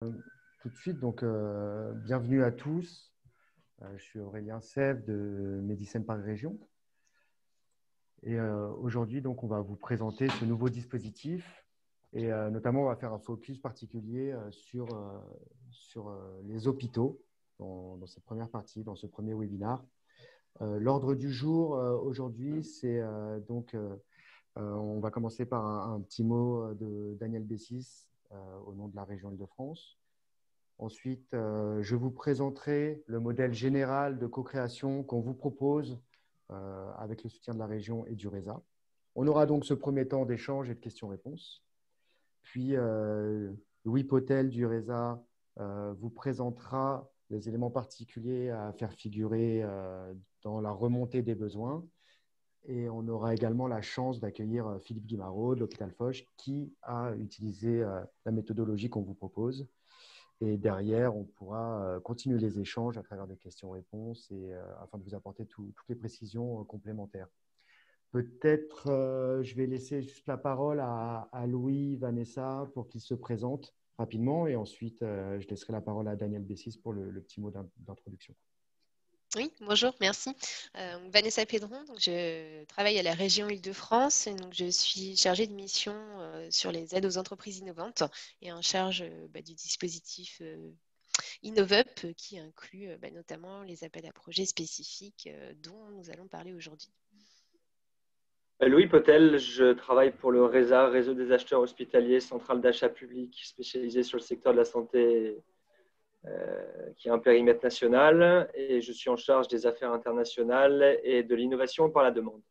Tout de suite, bienvenue à tous. Je suis Aurélien Sèvres de Medicine Paris Région. Et aujourd'hui, on va vous présenter ce nouveau dispositif. Et notamment, on va faire un focus particulier sur les hôpitaux dans cette première partie, dans ce premier webinaire. L'ordre du jour aujourd'hui, c'est on va commencer par un petit mot de Daniel Bessis au nom de la région Île-de-France. Ensuite, je vous présenterai le modèle général de co-création qu'on vous propose avec le soutien de la région et du RESA. On aura donc ce premier temps d'échange et de questions-réponses. Puis, Louis Potel du RESA vous présentera les éléments particuliers à faire figurer dans la remontée des besoins. Et on aura également la chance d'accueillir Philippe Guimaraud de l'hôpital Foch qui a utilisé la méthodologie qu'on vous propose. Et derrière, on pourra continuer les échanges à travers des questions-réponses et afin de vous apporter toutes les précisions complémentaires. Peut-être, je vais laisser juste la parole à Louis, Vanessa, pour qu'il se présente rapidement. Et ensuite, je laisserai la parole à Daniel Bessis pour le petit mot d'introduction. Oui, bonjour, merci. Vanessa Pédron, donc je travaille à la région Île-de-France et donc je suis chargée de mission sur les aides aux entreprises innovantes et en charge du dispositif InnovUp qui inclut notamment les appels à projets spécifiques dont nous allons parler aujourd'hui. Louis Potel, je travaille pour le RESA, Réseau des acheteurs hospitaliers, centrale d'achat public spécialisée sur le secteur de la santé qui a un périmètre national et je suis en charge des affaires internationales et de l'innovation par la demande.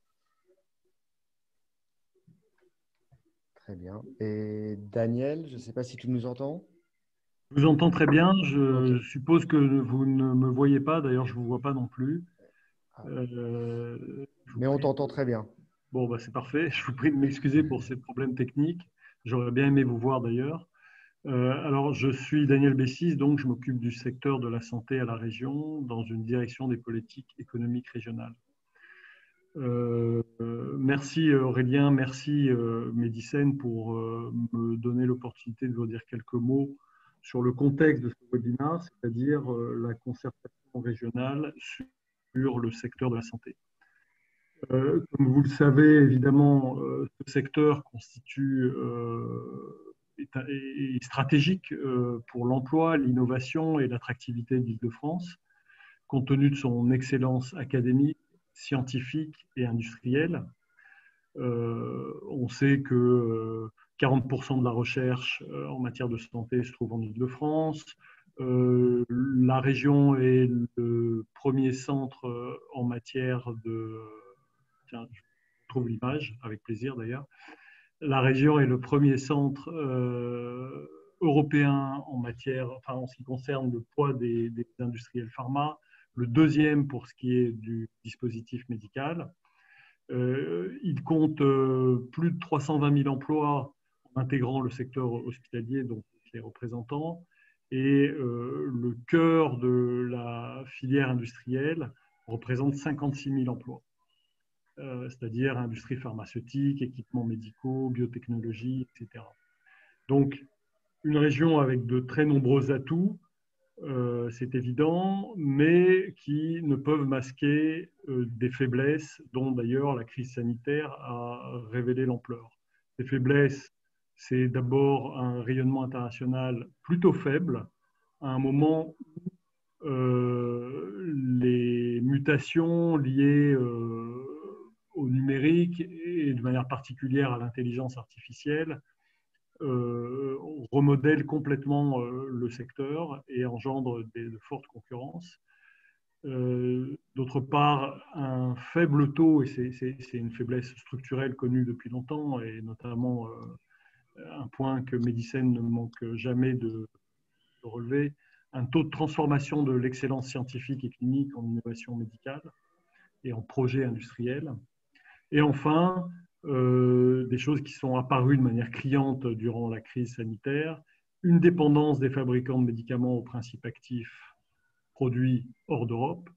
Très bien. Et Daniel, je ne sais pas si tu nous entends. Je vous entends très bien. Je suppose que vous ne me voyez pas. D'ailleurs, je ne vous vois pas non plus. Mais on t'entend très bien. Bon, c'est parfait. Je vous prie de m'excuser pour ces problèmes techniques. J'aurais bien aimé vous voir d'ailleurs. Alors, je suis Daniel Bessis, donc je m'occupe du secteur de la santé à la région dans une direction des politiques économiques régionales. Merci Aurélien, merci Medicine pour me donner l'opportunité de vous dire quelques mots sur le contexte de ce webinaire, c'est-à-dire la concertation régionale sur le secteur de la santé. Comme vous le savez, évidemment, ce secteur constitue est stratégique pour l'emploi, l'innovation et l'attractivité d'Île-de-France, compte tenu de son excellence académique, scientifique et industrielle. On sait que 40% de la recherche en matière de santé se trouve en Île-de-France. La région est le premier centre en matière de... Tiens, je trouve l'image, avec plaisir d'ailleurs. La région est le premier centre européen en matière, en ce qui concerne le poids des industriels pharma, le deuxième pour ce qui est du dispositif médical. Il compte plus de 320 000 emplois en intégrant le secteur hospitalier, donc les représentants, et le cœur de la filière industrielle représente 56 000 emplois. C'est-à-dire industrie pharmaceutique, équipements médicaux, biotechnologie, etc. Donc, une région avec de très nombreux atouts, c'est évident, mais qui ne peuvent masquer des faiblesses dont d'ailleurs la crise sanitaire a révélé l'ampleur. Ces faiblesses, c'est d'abord un rayonnement international plutôt faible, à un moment où les mutations liées au numérique et de manière particulière à l'intelligence artificielle remodèle complètement le secteur et engendre de fortes concurrences. D'autre part, un faible taux, et c'est une faiblesse structurelle connue depuis longtemps, et notamment un point que Medicine ne manque jamais de relever, un taux de transformation de l'excellence scientifique et clinique en innovation médicale et en projet industriel. Et enfin, des choses qui sont apparues de manière criante durant la crise sanitaire, une dépendance des fabricants de médicaments aux principes actifs produits hors d'Europe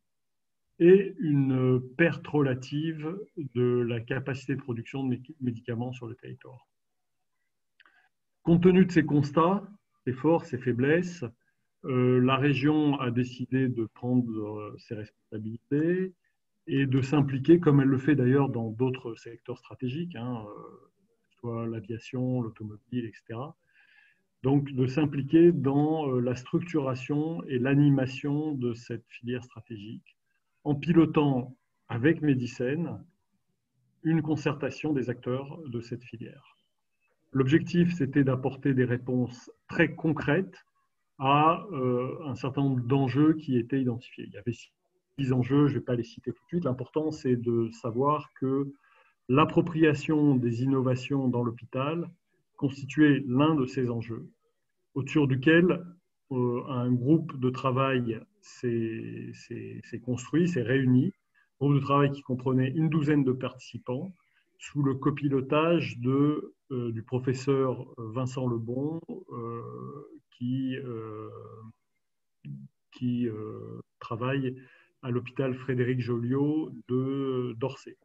et une perte relative de la capacité de production de médicaments sur le territoire. Compte tenu de ces constats, ses forces, ses faiblesses. La région a décidé de prendre ses responsabilités et de s'impliquer, comme elle le fait d'ailleurs dans d'autres secteurs stratégiques, hein, soit l'aviation, l'automobile, etc. Donc, de s'impliquer dans la structuration et l'animation de cette filière stratégique, en pilotant avec Medicène une concertation des acteurs de cette filière. L'objectif, c'était d'apporter des réponses très concrètes à un certain nombre d'enjeux qui étaient identifiés. Il y avait 6 enjeux, je ne vais pas les citer tout de suite. L'important, c'est de savoir que l'appropriation des innovations dans l'hôpital constituait l'un de ces enjeux, autour duquel un groupe de travail s'est construit, s'est réuni, un groupe de travail qui comprenait une douzaine de participants, sous le copilotage du professeur Vincent Lebon, qui travaille à l'hôpital Frédéric Joliot d'Orsay.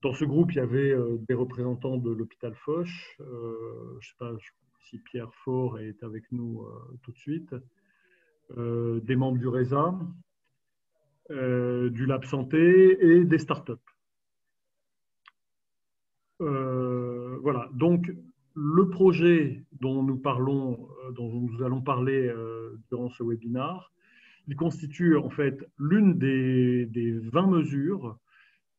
Dans ce groupe, il y avait des représentants de l'hôpital Foch. Je ne sais pas si Pierre Faure est avec nous tout de suite. Des membres du RESA, du Lab Santé et des startups. Voilà. Donc, le projet dont nous allons parler durant ce webinaire, il constitue en fait l'une des 20 mesures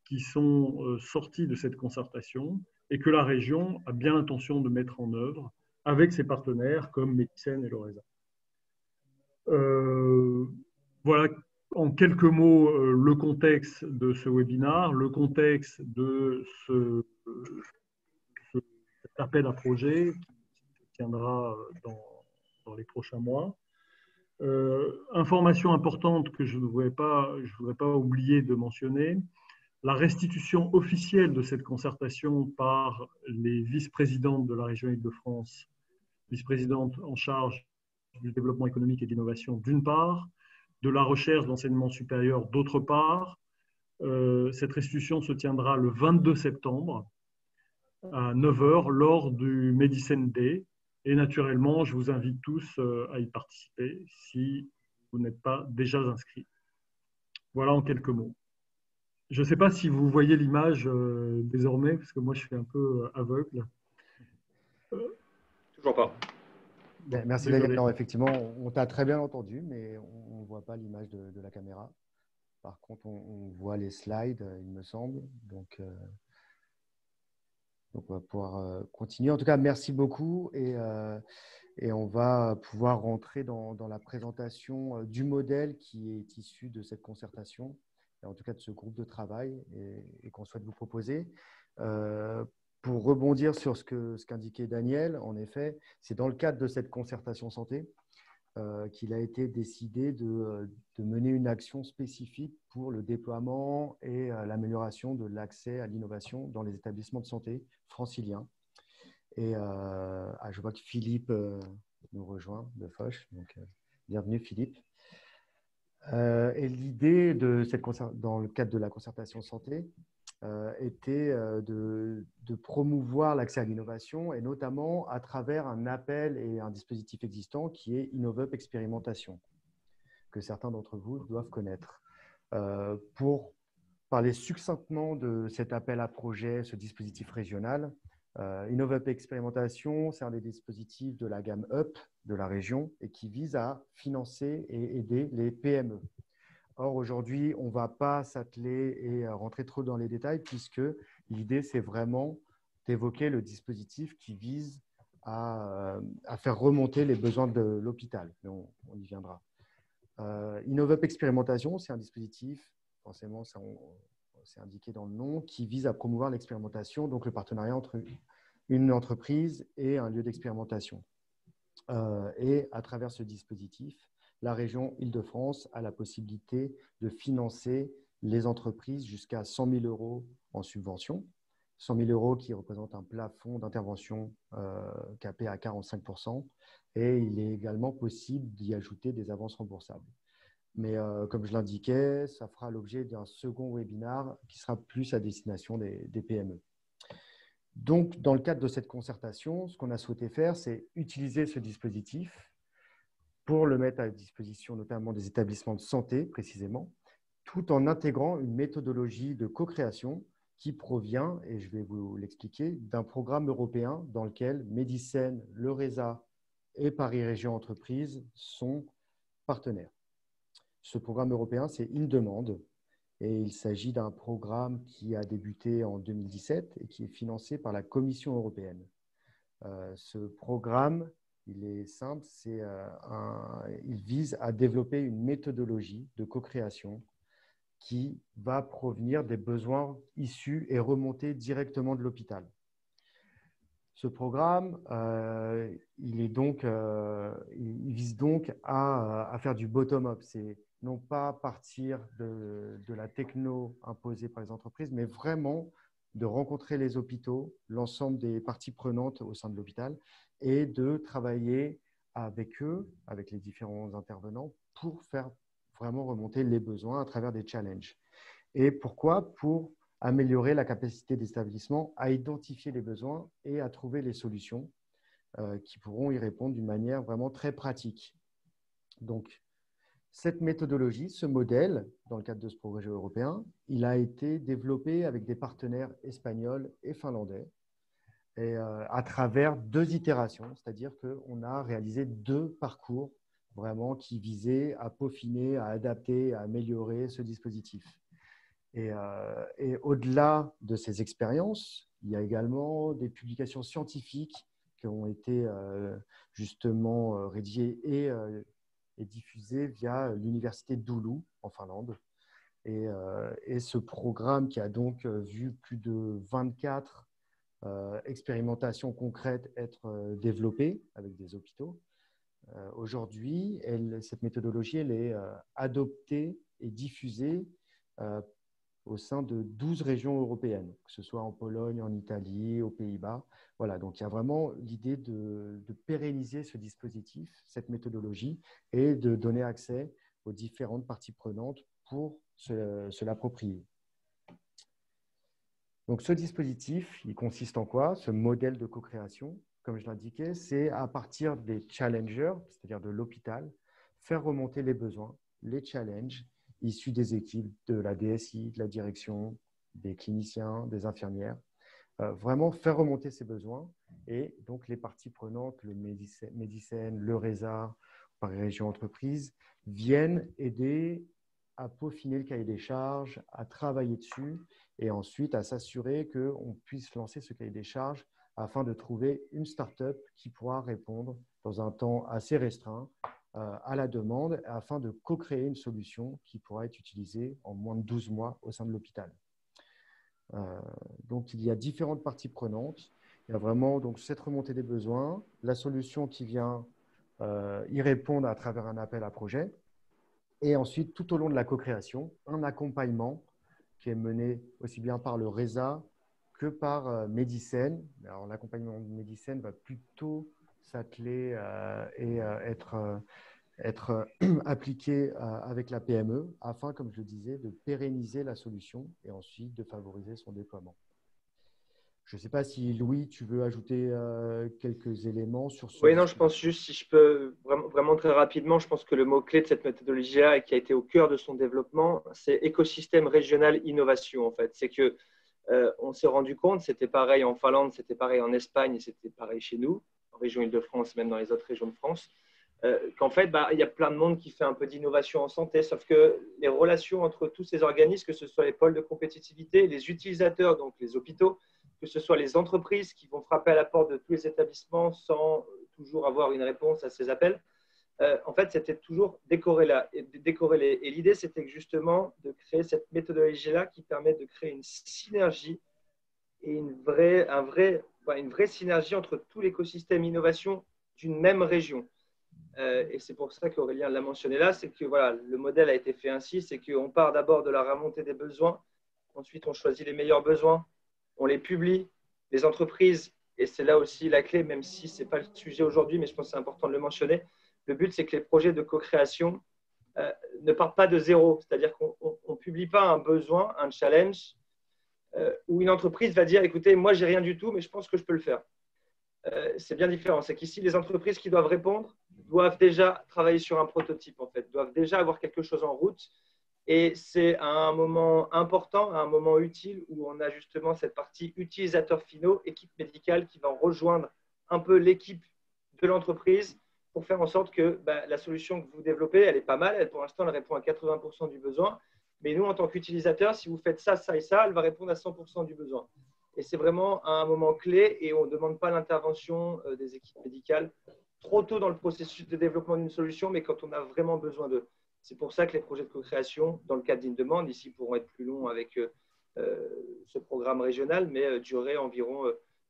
qui sont sorties de cette concertation et que la région a bien l'intention de mettre en œuvre avec ses partenaires comme Medicène et l'ORESA. Voilà en quelques mots le contexte de ce webinaire, le contexte de cet appel à projet qui se tiendra dans les prochains mois. Information importante que je ne voudrais pas oublier de mentionner, la restitution officielle de cette concertation par les vice-présidentes de la région Île-de-France, vice-présidente en charge du développement économique et d'innovation d'une part, de la recherche d'enseignement supérieur d'autre part. Cette restitution se tiendra le 22 septembre à 9h lors du Medicine Day. Et naturellement, je vous invite tous à y participer si vous n'êtes pas déjà inscrits. Voilà en quelques mots. Je ne sais pas si vous voyez l'image désormais, parce que moi, je suis un peu aveugle. Toujours pas. Merci Daniel. Non, effectivement, on t'a très bien entendu, mais on ne voit pas l'image de la caméra. Par contre, on voit les slides, il me semble. Donc on va pouvoir continuer. En tout cas, merci beaucoup. Et on va pouvoir rentrer dans la présentation du modèle qui est issu de cette concertation, et en tout cas de ce groupe de travail, et qu'on souhaite vous proposer. Pour rebondir sur ce qu'indiquait Daniel, en effet, c'est dans le cadre de cette concertation santé qu'il a été décidé de mener une action spécifique pour le déploiement et l'amélioration de l'accès à l'innovation dans les établissements de santé franciliens. Et je vois que Philippe nous rejoint de Foch. Donc, bienvenue Philippe. Et l'idée dans le cadre de la concertation santé était de promouvoir l'accès à l'innovation, et notamment à travers un appel et un dispositif existant qui est InnovUp Expérimentation, que certains d'entre vous doivent connaître. Pour parler succinctement de cet appel à projet, ce dispositif régional, InnovUp Expérimentation, c'est un des dispositifs de la gamme UP de la région et qui vise à financer et aider les PME. Or, aujourd'hui, on ne va pas s'atteler et rentrer trop dans les détails puisque l'idée, c'est vraiment d'évoquer le dispositif qui vise à faire remonter les besoins de l'hôpital. Mais on y viendra. InnovUp Expérimentation, c'est un dispositif, forcément, c'est indiqué dans le nom, qui vise à promouvoir l'expérimentation, donc le partenariat entre une entreprise et un lieu d'expérimentation. Et à travers ce dispositif, la région Île-de-France a la possibilité de financer les entreprises jusqu'à 100 000 € en subvention. 100 000 € qui représente un plafond d'intervention capé à 45%. Et il est également possible d'y ajouter des avances remboursables. Mais comme je l'indiquais, ça fera l'objet d'un second webinaire qui sera plus à destination des PME. Donc, dans le cadre de cette concertation, ce qu'on a souhaité faire, c'est utiliser ce dispositif pour le mettre à disposition notamment des établissements de santé, précisément, tout en intégrant une méthodologie de co-création qui provient, et je vais vous l'expliquer, d'un programme européen dans lequel Medicen, le RESA et Paris Région Entreprises sont partenaires. Ce programme européen, c'est InDemand, et il s'agit d'un programme qui a débuté en 2017 et qui est financé par la Commission européenne. Ce programme, il est simple, il vise à développer une méthodologie de co-création qui va provenir des besoins issus et remontés directement de l'hôpital. Ce programme, il vise donc à faire du bottom-up. C'est non pas partir de la techno imposée par les entreprises, mais vraiment de rencontrer les hôpitaux, l'ensemble des parties prenantes au sein de l'hôpital, et de travailler avec eux, avec les différents intervenants, pour faire vraiment remonter les besoins à travers des challenges. Et pourquoi ? Pour améliorer la capacité des établissements à identifier les besoins et à trouver les solutions qui pourront y répondre d'une manière vraiment très pratique. Donc, cette méthodologie, ce modèle, dans le cadre de ce projet européen, il a été développé avec des partenaires espagnols et finlandais et, à travers 2 itérations, c'est-à-dire qu'on a réalisé 2 parcours vraiment qui visaient à peaufiner, à adapter, à améliorer ce dispositif. Et au-delà de ces expériences, il y a également des publications scientifiques qui ont été justement rédigées et diffusées via l'université d'Oulu en Finlande. Et ce programme qui a donc vu plus de 24 expérimentations concrètes être développées avec des hôpitaux. Aujourd'hui, cette méthodologie elle est adoptée et diffusée au sein de 12 régions européennes, que ce soit en Pologne, en Italie, aux Pays-Bas. Voilà, donc il y a vraiment l'idée de pérenniser ce dispositif, cette méthodologie, et de donner accès aux différentes parties prenantes pour se l'approprier. Donc ce dispositif, il consiste en quoi? Ce modèle de co-création, comme je l'indiquais, c'est à partir des challengers, c'est-à-dire de l'hôpital, faire remonter les besoins, les challenges, issus des équipes de la DSI, de la direction, des cliniciens, des infirmières. Vraiment faire remonter ces besoins et donc les parties prenantes, le Medicen, le RESA, Paris Région Entreprises, viennent aider à peaufiner le cahier des charges, à travailler dessus et ensuite à s'assurer qu'on puisse lancer ce cahier des charges afin de trouver une start-up qui pourra répondre dans un temps assez restreint à la demande afin de co-créer une solution qui pourra être utilisée en moins de 12 mois au sein de l'hôpital. Donc, il y a différentes parties prenantes. Il y a vraiment donc, cette remontée des besoins, la solution qui vient y répondre à travers un appel à projet et ensuite, tout au long de la co-création, un accompagnement qui est mené aussi bien par le RESA que par Medicen. Alors, l'accompagnement de Medicen va plutôt s'atteler et être appliqué avec la PME afin, comme je le disais, de pérenniser la solution et ensuite de favoriser son déploiement. Je ne sais pas si, Louis, tu veux ajouter quelques éléments sur ce… Oui, non, je pense juste, si je peux vraiment très rapidement, je pense que le mot-clé de cette méthodologie-là et qui a été au cœur de son développement, c'est écosystème régional innovation, en fait. C'est que on s'est rendu compte, c'était pareil en Finlande, c'était pareil en Espagne et c'était pareil chez nous, en région Île-de-France, même dans les autres régions de France, qu'en fait, il y a plein de monde qui fait un peu d'innovation en santé, sauf que les relations entre tous ces organismes, que ce soit les pôles de compétitivité, les utilisateurs, donc les hôpitaux, que ce soit les entreprises qui vont frapper à la porte de tous les établissements sans toujours avoir une réponse à ces appels, en fait, c'était toujours décorrélé. Et l'idée, c'était justement de créer cette méthodologie-là qui permet de créer une synergie et une vraie synergie entre tout l'écosystème innovation d'une même région. Et c'est pour ça qu'Aurélien l'a mentionné là, c'est que voilà, le modèle a été fait ainsi, c'est qu'on part d'abord de la remontée des besoins, ensuite on choisit les meilleurs besoins, on les publie, les entreprises, et c'est là aussi la clé, même si ce n'est pas le sujet aujourd'hui, mais je pense que c'est important de le mentionner. Le but, c'est que les projets de co-création ne partent pas de zéro, c'est-à-dire qu'on ne publie pas un besoin, un challenge, où une entreprise va dire, écoutez, moi, j'ai rien du tout, mais je pense que je peux le faire. C'est bien différent. C'est qu'ici, les entreprises qui doivent répondre doivent déjà travailler sur un prototype, en fait, doivent déjà avoir quelque chose en route. Et c'est à un moment important, à un moment utile, où on a justement cette partie utilisateurs finaux, équipe médicale qui va rejoindre un peu l'équipe de l'entreprise pour faire en sorte que la solution que vous développez, elle est pas mal. Pour l'instant, elle répond à 80% du besoin. Mais nous, en tant qu'utilisateurs, si vous faites ça, ça et ça, elle va répondre à 100% du besoin. Et c'est vraiment un moment clé et on ne demande pas l'intervention des équipes médicales trop tôt dans le processus de développement d'une solution, mais quand on a vraiment besoin d'eux. C'est pour ça que les projets de co-création, dans le cadre d'une demande, ici pourront être plus longs avec ce programme régional, mais durer environ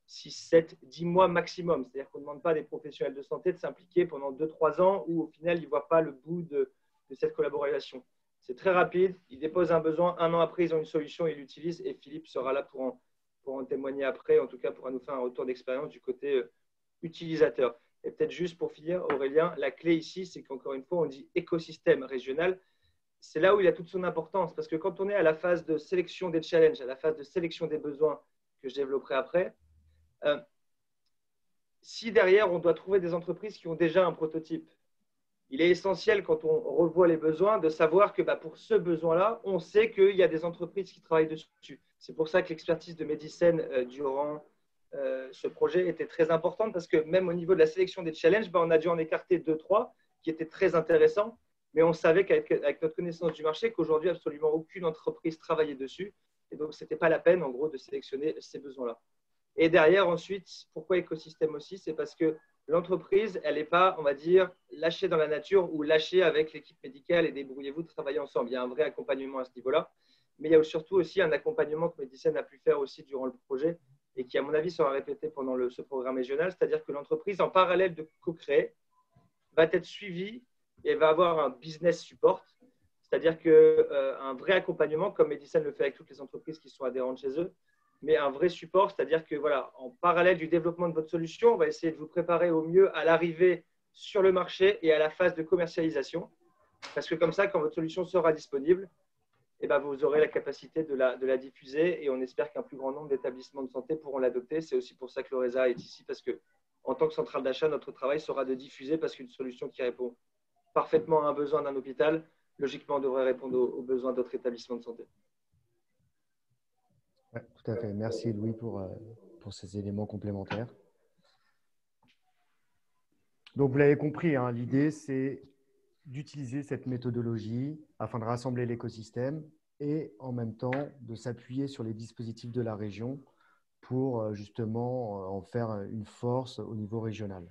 6, 7, 10 mois maximum. C'est-à-dire qu'on ne demande pas des professionnels de santé de s'impliquer pendant 2-3 ans où au final, ils ne voient pas le bout de cette collaboration. C'est très rapide. Ils déposent un besoin. Un an après, ils ont une solution, ils l'utilisent et Philippe sera là pour en témoigner après. En tout cas, pourra nous faire un retour d'expérience du côté utilisateur. Et peut-être juste pour finir, Aurélien, la clé ici, c'est qu'encore une fois, on dit écosystème régional. C'est là où il a toute son importance. Parce que quand on est à la phase de sélection des challenges, à la phase de sélection des besoins que je développerai après, si derrière, on doit trouver des entreprises qui ont déjà un prototype, il est essentiel quand on revoit les besoins de savoir que pour ce besoin-là, on sait qu'il y a des entreprises qui travaillent dessus. C'est pour ça que l'expertise de Medicine durant ce projet était très importante parce que même au niveau de la sélection des challenges, on a dû en écarter 2-3 qui étaient très intéressants, mais on savait qu'avec notre connaissance du marché, qu'aujourd'hui, absolument aucune entreprise travaillait dessus. Et donc, ce n'était pas la peine, en gros, de sélectionner ces besoins-là. Et derrière, ensuite, pourquoi écosystème aussi? C'est parce que l'entreprise, elle n'est pas, on va dire, lâchée dans la nature ou lâchée avec l'équipe médicale et débrouillez-vous de travailler ensemble. Il y a un vrai accompagnement à ce niveau-là. Mais il y a surtout aussi un accompagnement que Medicine a pu faire aussi durant le projet et qui, à mon avis, sera répété pendant ce programme régional. C'est-à-dire que l'entreprise, en parallèle de co-créer, va être suivie et va avoir un business support. C'est-à-dire qu'un vrai accompagnement, comme Medicine le fait avec toutes les entreprises qui sont adhérentes chez eux, mais un vrai support, c'est-à-dire que en parallèle du développement de votre solution, on va essayer de vous préparer au mieux à l'arrivée sur le marché et à la phase de commercialisation. Parce que comme ça, quand votre solution sera disponible, vous aurez la capacité de la diffuser et on espère qu'un plus grand nombre d'établissements de santé pourront l'adopter. C'est aussi pour ça que l'ORESA est ici, parce qu'en tant que centrale d'achat, notre travail sera de diffuser parce qu'une solution qui répond parfaitement à un besoin d'un hôpital, logiquement, devrait répondre aux besoins d'autres établissements de santé. Ouais, tout à fait. Merci Louis pour ces éléments complémentaires. Donc, vous l'avez compris, hein, l'idée, c'est d'utiliser cette méthodologie afin de rassembler l'écosystème et en même temps de s'appuyer sur les dispositifs de la région pour justement en faire une force au niveau régional.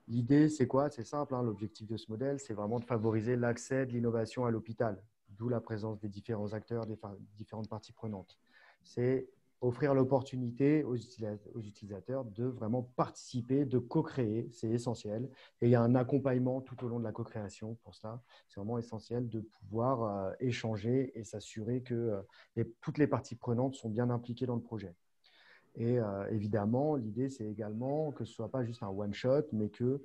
L'idée, c'est quoi? C'est simple, hein, l'objectif de ce modèle, c'est vraiment de favoriser l'accès de l'innovation à l'hôpital, d'où la présence des différents acteurs, des différentes parties prenantes. C'est offrir l'opportunité aux utilisateurs de vraiment participer, de co-créer, c'est essentiel. Et il y a un accompagnement tout au long de la co-création pour ça. C'est vraiment essentiel de pouvoir échanger et s'assurer que toutes les parties prenantes sont bien impliquées dans le projet. Et évidemment, l'idée, c'est également que ce ne soit pas juste un one-shot, mais que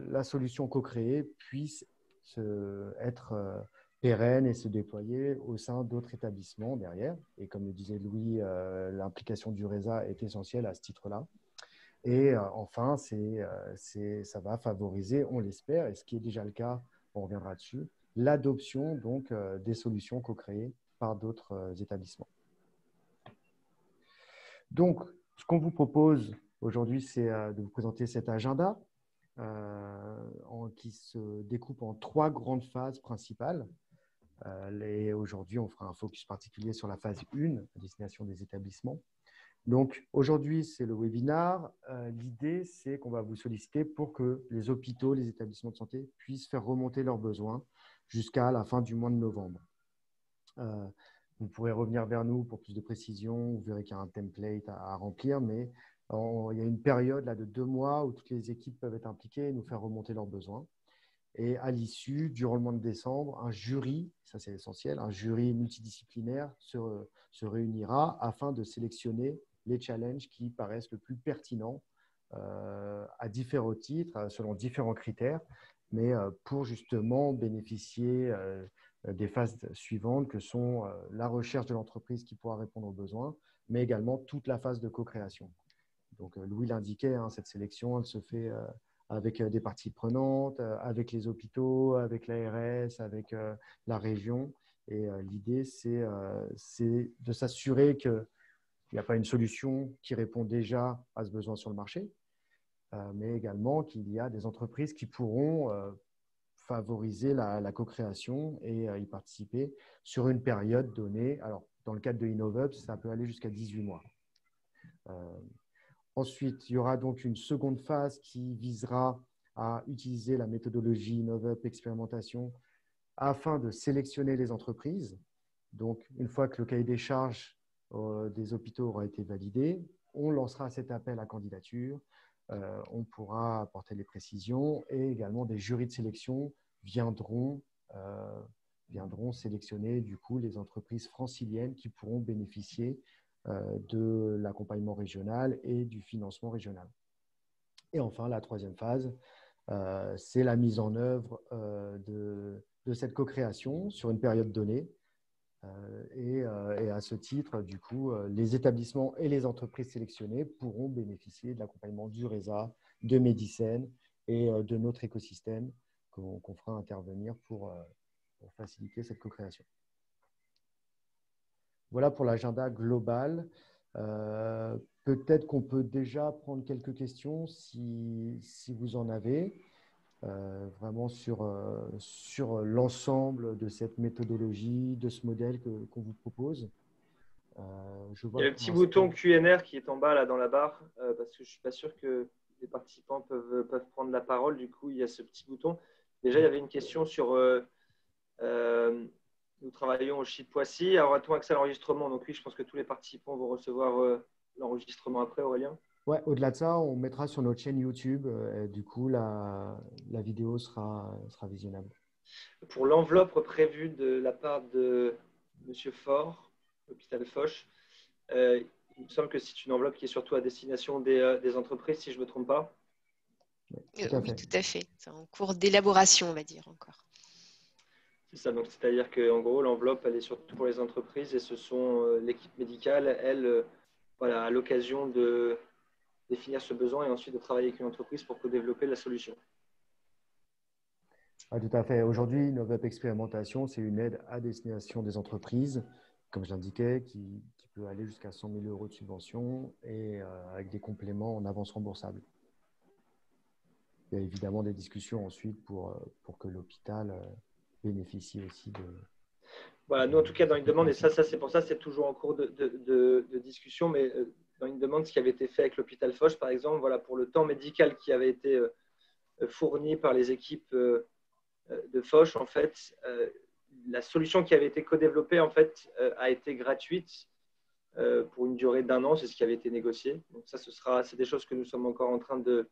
la solution co-créée puisse être pérenne et se déployer au sein d'autres établissements derrière. Et comme le disait Louis, l'implication du RESA est essentielle à ce titre-là. Et enfin, ça va favoriser, on l'espère, et ce qui est déjà le cas, on reviendra dessus, l'adoption donc des solutions co-créées par d'autres établissements. Donc, ce qu'on vous propose aujourd'hui, c'est de vous présenter cet agenda qui se découpe en 3 grandes phases principales. Aujourd'hui, on fera un focus particulier sur la phase 1, à destination des établissements. Donc, aujourd'hui, c'est le webinar. L'idée, c'est qu'on va vous solliciter pour que les hôpitaux, les établissements de santé puissent faire remonter leurs besoins jusqu'à la fin du mois de novembre. Vous pourrez revenir vers nous pour plus de précision. Vous verrez qu'il y a un template à remplir, mais il y a une période là, de 2 mois où toutes les équipes peuvent être impliquées et nous faire remonter leurs besoins. Et à l'issue, durant le mois de décembre, un jury, ça c'est essentiel, un jury multidisciplinaire se réunira afin de sélectionner les challenges qui paraissent le plus pertinents à différents titres, selon différents critères, mais pour justement bénéficier des phases suivantes que sont la recherche de l'entreprise qui pourra répondre aux besoins, mais également toute la phase de co-création. Donc, Louis l'indiquait, hein, cette sélection, elle se fait avec des parties prenantes, avec les hôpitaux, avec l'ARS, avec la région. Et l'idée, c'est de s'assurer qu'il n'y a pas une solution qui répond déjà à ce besoin sur le marché, mais également qu'il y a des entreprises qui pourront favoriser la co-création et y participer sur une période donnée. Alors, dans le cadre de InnovUp, ça peut aller jusqu'à 18 mois. Ensuite, il y aura donc une seconde phase qui visera à utiliser la méthodologie InnovUp expérimentation afin de sélectionner les entreprises. Donc, une fois que le cahier des charges des hôpitaux aura été validé, on lancera cet appel à candidature. On pourra apporter les précisions et également des jurys de sélection viendront sélectionner du coup les entreprises franciliennes qui pourront bénéficier de l'accompagnement régional et du financement régional. Et enfin, la troisième phase, c'est la mise en œuvre de cette co-création sur une période donnée. Et à ce titre, du coup, les établissements et les entreprises sélectionnées pourront bénéficier de l'accompagnement du RESA, de Medicen et de notre écosystème qu'on fera intervenir pour faciliter cette co-création. Voilà pour l'agenda global. Peut-être qu'on peut déjà prendre quelques questions si vous en avez. Vraiment sur l'ensemble de cette méthodologie, de ce modèle qu'on vous propose. Il y a le petit bouton Q&R qui est en bas là, dans la barre, parce que je ne suis pas sûr que les participants peuvent prendre la parole. Du coup, il y a ce petit bouton. Déjà, il y avait une question sur nous travaillons au CHI de Poissy. Alors, a-t-on accès à l'enregistrement? Donc oui, je pense que tous les participants vont recevoir l'enregistrement après, Aurélien. Ouais, au-delà de ça, on mettra sur notre chaîne YouTube. Du coup, la vidéo sera visionnable. Pour l'enveloppe prévue de la part de M. Faure, l'hôpital Foch, il me semble que c'est une enveloppe qui est surtout à destination des entreprises, si je ne me trompe pas. Oui, tout à fait. C'est en cours d'élaboration, on va dire encore. C'est ça, donc c'est-à-dire qu'en gros, l'enveloppe, elle est surtout pour les entreprises et ce sont l'équipe médicale, elle, voilà, à l'occasion de définir ce besoin et ensuite de travailler avec une entreprise pour co-développer la solution. Ah, tout à fait. Aujourd'hui, InnovUp Expérimentation, c'est une aide à destination des entreprises, comme je l'indiquais, qui peut aller jusqu'à 100 000 € de subvention et avec des compléments en avance remboursable. Il y a évidemment des discussions ensuite pour que l'hôpital bénéficie aussi de… Voilà, nous, en tout cas, dans une demande, et ça c'est pour ça, c'est toujours en cours de discussion, mais dans une demande, ce qui avait été fait avec l'hôpital Foch, par exemple, voilà, pour le temps médical qui avait été fourni par les équipes de Foch, en fait, la solution qui avait été co-développée, en fait, a été gratuite pour une durée d'1 an, c'est ce qui avait été négocié. Donc ça, c'est des choses que nous sommes encore en train de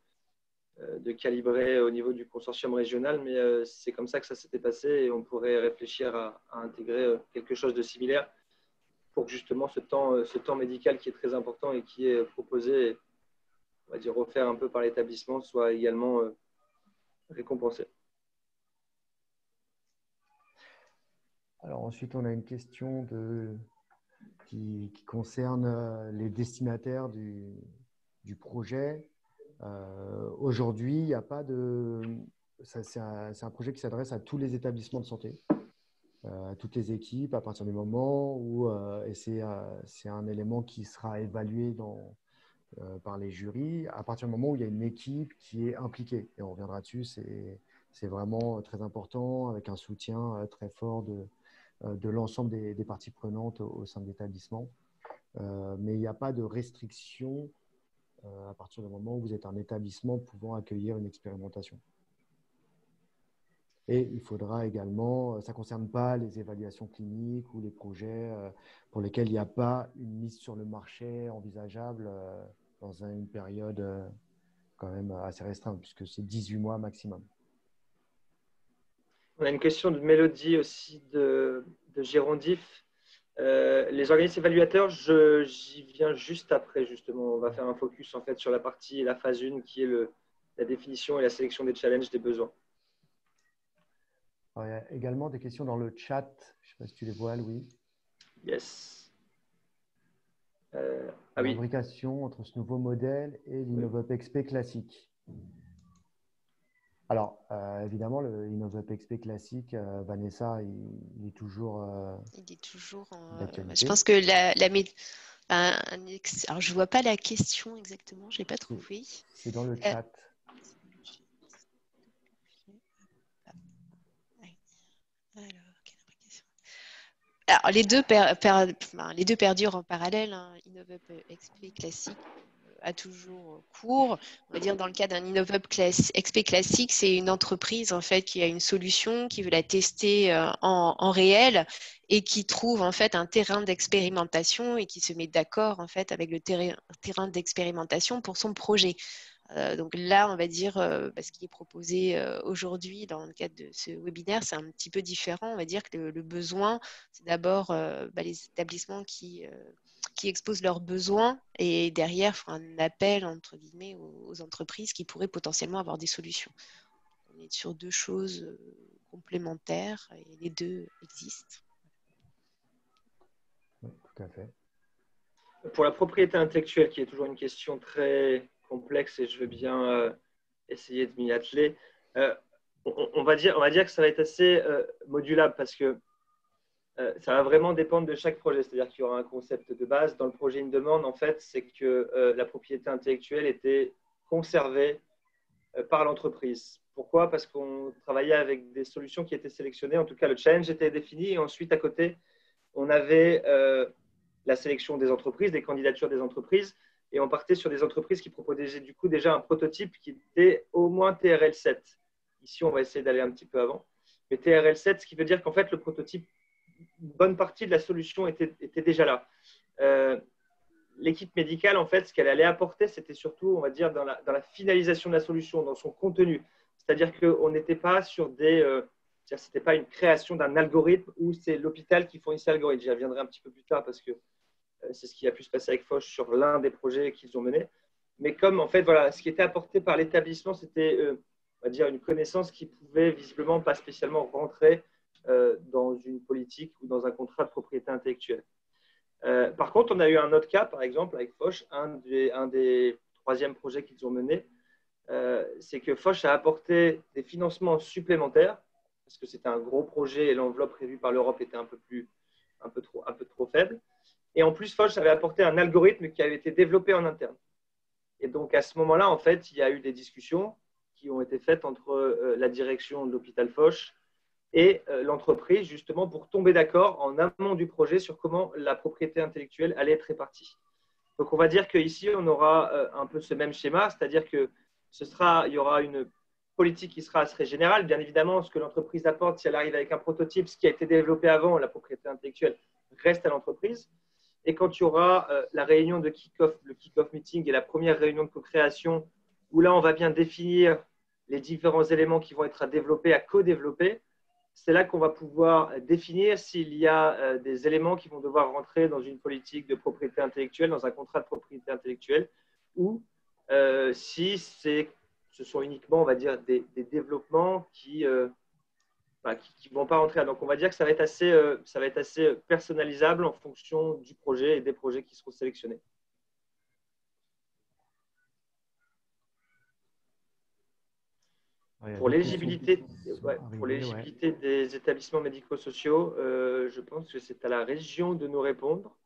calibrer au niveau du consortium régional, mais c'est comme ça que ça s'était passé et on pourrait réfléchir à intégrer quelque chose de similaire pour que justement ce temps médical qui est très important et qui est proposé, on va dire offert un peu par l'établissement, soit également récompensé. Alors ensuite, on a une question qui concerne les destinataires du projet. Aujourd'hui, il n'y a pas de… C'est un projet qui s'adresse à tous les établissements de santé, à toutes les équipes, à partir du moment où… et c'est un élément qui sera évalué par les jurys, à partir du moment où il y a une équipe qui est impliquée. Et on reviendra dessus, c'est vraiment très important, avec un soutien très fort de l'ensemble des parties prenantes au sein de l'établissement. Mais il n'y a pas de restriction à partir du moment où vous êtes un établissement pouvant accueillir une expérimentation. Et il faudra également, ça ne concerne pas les évaluations cliniques ou les projets pour lesquels il n'y a pas une mise sur le marché envisageable dans une période quand même assez restreinte, puisque c'est 18 mois maximum. On a une question de Mélodie aussi de Girondif. Les organismes évaluateurs, j'y viens juste après, justement. On va faire un focus en fait sur la partie, la phase 1, qui est la définition et la sélection des challenges des besoins. Alors, il y a également des questions dans le chat. Je ne sais pas si tu les vois, Louis. Yes. Ah La oui. fabrication entre ce nouveau modèle et l'InnovUp XP classique. Alors, évidemment, le InnovUp XP classique, Vanessa, il est toujours Il est toujours d'actualité. je pense que alors, je ne vois pas la question exactement, je ne l'ai pas trouvée. C'est dans le chat. Alors, les deux perdurent en parallèle. Hein. InnovUp XP classique a toujours cours. On va dire dans le cas d'un InnovUp XP classique, c'est une entreprise en fait qui a une solution, qui veut la tester en réel et qui trouve en fait un terrain d'expérimentation et qui se met d'accord en fait avec le terrain d'expérimentation pour son projet. Donc là, on va dire, ce qui est proposé aujourd'hui dans le cadre de ce webinaire, c'est un petit peu différent. On va dire que le besoin, c'est d'abord les établissements qui exposent leurs besoins et derrière font un appel entre guillemets aux entreprises qui pourraient potentiellement avoir des solutions. On est sur deux choses complémentaires et les deux existent. Oui, tout à fait. Pour la propriété intellectuelle, qui est toujours une question très complexe et je veux bien essayer de m'y atteler, on va dire que ça va être assez modulable parce que ça va vraiment dépendre de chaque projet. C'est-à-dire qu'il y aura un concept de base. Dans le projet Une Demande, en fait, c'est que la propriété intellectuelle était conservée par l'entreprise. Pourquoi? Parce qu'on travaillait avec des solutions qui étaient sélectionnées. En tout cas, le challenge était défini. Et ensuite, à côté, on avait la sélection des entreprises, des candidatures des entreprises. Et on partait sur des entreprises qui proposaient du coup déjà un prototype qui était au moins TRL7. Ici, on va essayer d'aller un petit peu avant. Mais TRL7, ce qui veut dire qu'en fait, le prototype, une bonne partie de la solution était déjà là. L'équipe médicale, en fait, ce qu'elle allait apporter, c'était surtout, on va dire, dans la finalisation de la solution, dans son contenu. C'est-à-dire qu'on n'était pas sur c'était pas une création d'un algorithme où c'est l'hôpital qui fournissait l'algorithme. J'y reviendrai un petit peu plus tard parce que c'est ce qui a pu se passer avec Foch sur l'un des projets qu'ils ont menés. Mais comme, en fait, voilà, ce qui était apporté par l'établissement, c'était, on va dire, une connaissance qui pouvait visiblement pas spécialement rentrer dans une politique ou dans un contrat de propriété intellectuelle. Par contre, on a eu un autre cas, par exemple, avec Foch, un des troisièmes projets qu'ils ont mené, c'est que Foch a apporté des financements supplémentaires, parce que c'était un gros projet et l'enveloppe prévue par l'Europe était un peu trop faible. Et en plus, Foch avait apporté un algorithme qui avait été développé en interne. Et donc, à ce moment-là, en fait, il y a eu des discussions qui ont été faites entre la direction de l'hôpital Foch et l'entreprise, justement, pour tomber d'accord en amont du projet sur comment la propriété intellectuelle allait être répartie. Donc, on va dire qu'ici, on aura un peu ce même schéma, c'est-à-dire qu'il y aura une politique qui sera assez générale. Bien évidemment, ce que l'entreprise apporte, si elle arrive avec un prototype, ce qui a été développé avant, la propriété intellectuelle reste à l'entreprise. Et quand il y aura la réunion de kick-off, le kick-off meeting et la première réunion de co-création, où là, on va bien définir les différents éléments qui vont être à développer, à co-développer, c'est là qu'on va pouvoir définir s'il y a des éléments qui vont devoir rentrer dans une politique de propriété intellectuelle, dans un contrat de propriété intellectuelle, ou si ce sont uniquement, on va dire, des développements qui vont pas rentrer. Donc, on va dire que ça va être assez personnalisable en fonction du projet et des projets qui seront sélectionnés. Pour l'éligibilité des établissements médico-sociaux, je pense que c'est à la région de nous répondre.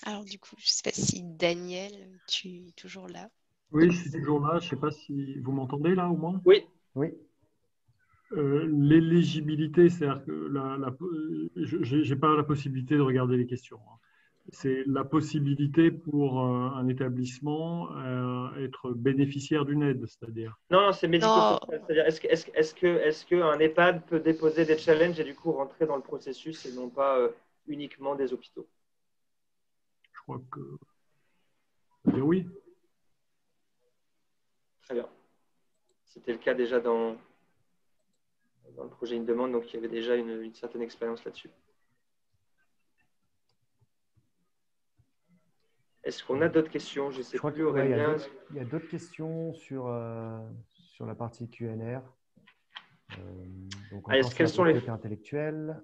Alors du coup, je ne sais pas si Daniel, tu es toujours là. Oui, je suis toujours là. Je ne sais pas si vous m'entendez là au moins. Oui. Oui. L'éligibilité, c'est-à-dire que je n'ai pas la possibilité de regarder les questions. C'est la possibilité pour un établissement être bénéficiaire d'une aide, c'est-à-dire. Non, c'est médico-social. C'est-à-dire, est-ce qu'un EHPAD peut déposer des challenges et du coup rentrer dans le processus et non pas uniquement des hôpitaux? Je crois que on peut dire oui. Très bien. C'était le cas déjà dans le projet Une Demande, donc il y avait déjà une certaine expérience là-dessus. Est-ce qu'on a d'autres questions? Je ne sais Je crois plus, qu'il Aurélien. y a d'autres questions sur la partie Q&R. Donc, encore sur Quelles la sont les propriété intellectuelle.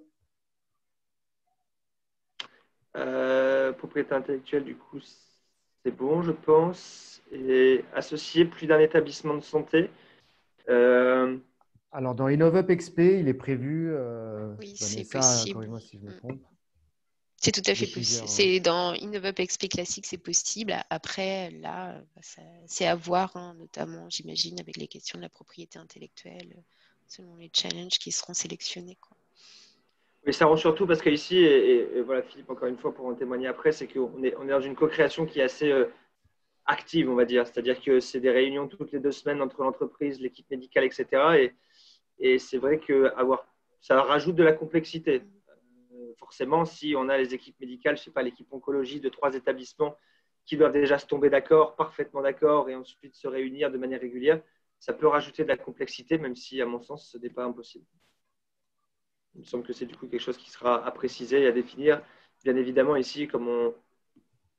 propriété intellectuelle, du coup, c'est bon, je pense. Et associer plus d'un établissement de santé. Alors, dans InnovUp XP, il est prévu, Oui, c'est Vanessa, possible. corrige-moi si je me trompe. C'est tout à de fait plusieurs, possible. C'est dans InnovUp XP classique, c'est possible. Après, là, c'est à voir, hein, notamment, j'imagine, avec les questions de la propriété intellectuelle, selon les challenges qui seront sélectionnés, quoi. Mais ça rend surtout parce qu'ici, et voilà, Philippe, encore une fois, pour en témoigner après, c'est qu'on est dans une co-création qui est assez active, on va dire. C'est-à-dire que c'est des réunions toutes les 2 semaines entre l'entreprise, l'équipe médicale, etc. Et c'est vrai que ça rajoute de la complexité. Forcément, si on a les équipes médicales, je ne sais pas, l'équipe oncologie de 3 établissements qui doivent déjà se tomber d'accord, parfaitement d'accord, et ensuite se réunir de manière régulière, ça peut rajouter de la complexité, même si, à mon sens, ce n'est pas impossible. Il me semble que c'est du coup quelque chose qui sera à préciser et à définir. Bien évidemment, ici, comme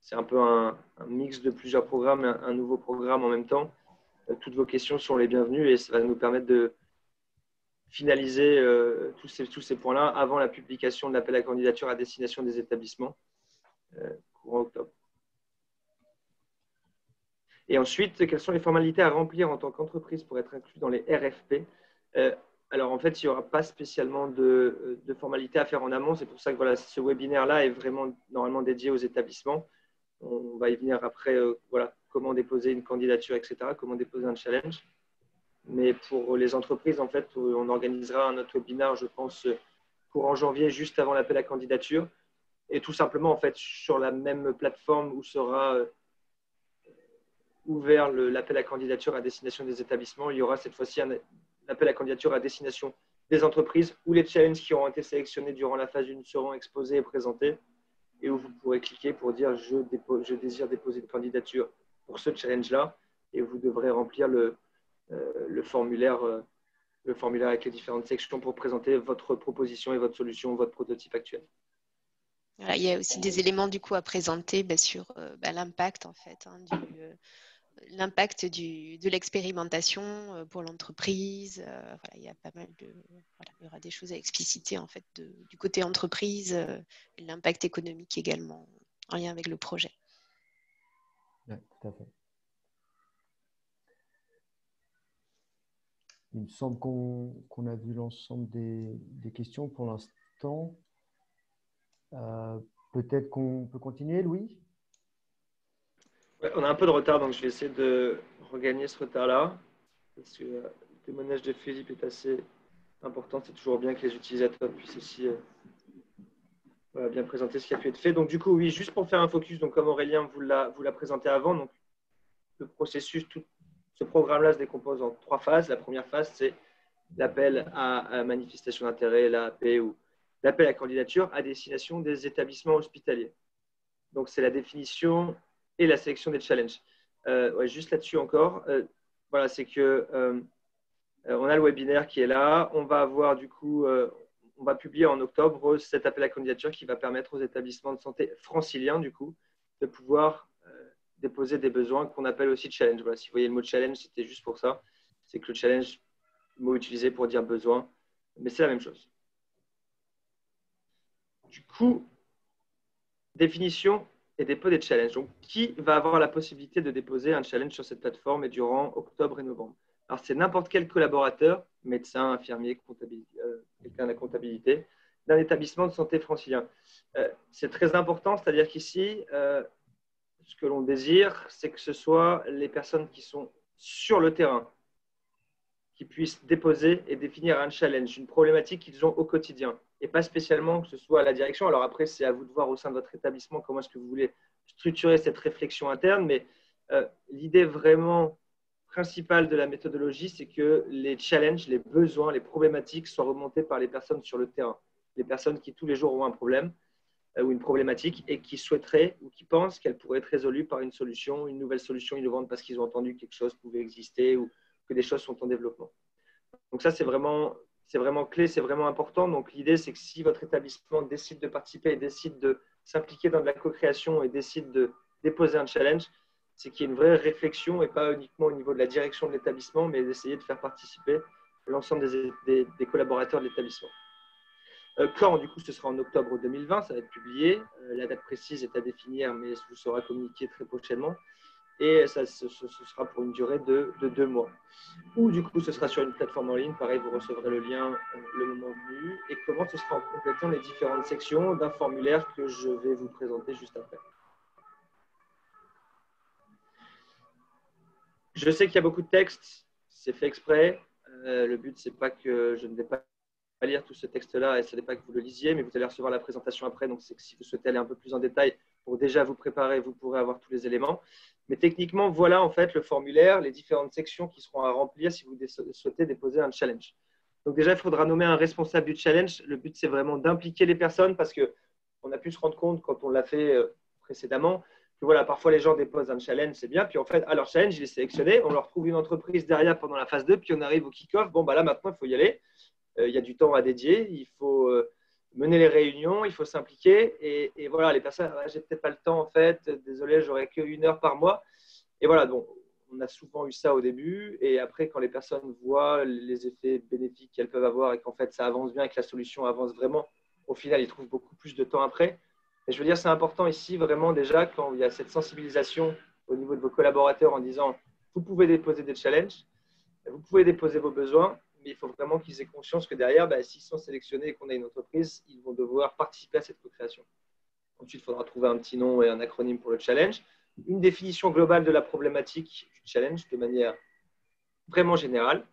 c'est un peu un mix de plusieurs programmes, un nouveau programme en même temps, toutes vos questions sont les bienvenues et ça va nous permettre de finaliser tous ces points-là avant la publication de l'appel à candidature à destination des établissements courant octobre. Et ensuite, quelles sont les formalités à remplir en tant qu'entreprise pour être inclus dans les RFP? Alors, en fait, il n'y aura pas spécialement de formalités à faire en amont. C'est pour ça que voilà, ce webinaire-là est vraiment normalement dédié aux établissements. On va y venir après, voilà, comment déposer une candidature, etc., comment déposer un challenge. Mais pour les entreprises, en fait, on organisera un autre webinaire, je pense, courant janvier, juste avant l'appel à candidature. Et tout simplement, en fait, sur la même plateforme où sera ouvert l'appel à candidature à destination des établissements, il y aura cette fois-ci un appel à candidature à destination des entreprises où les challenges qui auront été sélectionnés durant la phase 1 seront exposés et présentés et où vous pourrez cliquer pour dire je désire déposer une candidature pour ce challenge-là et vous devrez remplir le formulaire avec les différentes sections pour présenter votre proposition et votre solution, votre prototype actuel. Voilà, il y a aussi des éléments du coup à présenter sur l'impact en fait, hein, l'impact de l'expérimentation pour l'entreprise. Voilà, il y a pas mal il y aura des choses à expliciter en fait du côté entreprise, l'impact économique également en lien avec le projet. Oui, tout à fait. Il me semble qu'on a vu l'ensemble des questions pour l'instant. Peut-être qu'on peut continuer, Louis? Ouais, on a un peu de retard, donc je vais essayer de regagner ce retard-là. Parce que le témoignage de Philippe est assez important. C'est toujours bien que les utilisateurs puissent aussi bien présenter ce qui a pu être fait. Donc, du coup, oui, juste pour faire un focus, donc, comme Aurélien vous l'a présenté avant, donc, le processus, tout ce programme-là se décompose en 3 phases. La première phase, c'est l'appel à manifestation d'intérêt, l'AAP, ou l'appel à candidature à destination des établissements hospitaliers. Donc, c'est la définition et la sélection des challenges. Juste là-dessus encore, voilà, c'est que on a le webinaire qui est là. On va avoir du coup, on va publier en octobre cet appel à candidature qui va permettre aux établissements de santé franciliens du coup de pouvoir déposer des besoins qu'on appelle aussi challenge. Voilà, si vous voyez le mot challenge, c'était juste pour ça. C'est que le challenge, le mot utilisé pour dire besoin, mais c'est la même chose. Du coup, définition et dépôt des challenges. Donc, qui va avoir la possibilité de déposer un challenge sur cette plateforme et durant octobre et novembre? Alors, c'est n'importe quel collaborateur, médecin, infirmier, quelqu'un de la comptabilité, d'un établissement de santé francilien. C'est très important, c'est-à-dire qu'ici, ce que l'on désire, c'est que ce soit les personnes qui sont sur le terrain, qui puissent déposer et définir un challenge, une problématique qu'ils ont au quotidien, et pas spécialement que ce soit à la direction. Alors après, c'est à vous de voir au sein de votre établissement comment est-ce que vous voulez structurer cette réflexion interne, mais l'idée vraiment principale de la méthodologie, c'est que les challenges, les besoins, les problématiques soient remontés par les personnes sur le terrain, les personnes qui tous les jours ont un problème ou une problématique et qui souhaiteraient ou qui pensent qu'elle pourrait être résolue par une solution, une nouvelle solution innovante parce qu'ils ont entendu que quelque chose pouvait exister ou que des choses sont en développement. Donc ça, c'est vraiment clé, c'est vraiment important. Donc l'idée, c'est que si votre établissement décide de participer et décide de s'impliquer dans de la co-création et décide de déposer un challenge, c'est qu'il y ait une vraie réflexion et pas uniquement au niveau de la direction de l'établissement, mais d'essayer de faire participer l'ensemble des collaborateurs de l'établissement. Quand, du coup, ce sera en octobre 2020, ça va être publié. La date précise est à définir, mais vous sera communiqué très prochainement. Et ce sera pour une durée de 2 mois. Ou du coup, ce sera sur une plateforme en ligne. Pareil, vous recevrez le lien le moment venu. Et comment ce sera en complétant les différentes sections d'un formulaire que je vais vous présenter juste après. Je sais qu'il y a beaucoup de textes, c'est fait exprès. Le but, c'est pas que je ne vais pas lire tout ce texte-là et ce n'est pas que vous le lisiez, mais vous allez recevoir la présentation après. Donc, c'est que si vous souhaitez aller un peu plus en détail pour déjà vous préparer, vous pourrez avoir tous les éléments. Mais techniquement, voilà en fait le formulaire, les différentes sections qui seront à remplir si vous souhaitez déposer un challenge. Donc déjà, il faudra nommer un responsable du challenge. Le but, c'est vraiment d'impliquer les personnes parce qu'on a pu se rendre compte quand on l'a fait précédemment que voilà, parfois les gens déposent un challenge, c'est bien. Puis en fait, à leur challenge, il est sélectionné. On leur trouve une entreprise derrière pendant la phase 2, puis on arrive au kick-off. Bon, bah là, maintenant, il faut y aller. Il y a du temps à dédier. Il faut mener les réunions, il faut s'impliquer. Et voilà, les personnes, j'ai peut-être pas le temps en fait. Désolé, j'aurai que1 heure par mois. Et voilà, donc on a souvent eu ça au début. Et après, quand les personnes voient les effets bénéfiques qu'elles peuvent avoir et qu'en fait ça avance bien et que la solution avance vraiment, au final, ils trouvent beaucoup plus de temps après. Et je veux dire, c'est important ici vraiment déjà quand il y a cette sensibilisation au niveau de vos collaborateurs en disant vous pouvez déposer des challenges, vous pouvez déposer vos besoins, mais il faut vraiment qu'ils aient conscience que derrière, s'ils sont sélectionnés et qu'on a une entreprise, ils vont devoir participer à cette co-création. Ensuite, il faudra trouver un petit nom et un acronyme pour le challenge. Une définition globale de la problématique du challenge de manière vraiment générale.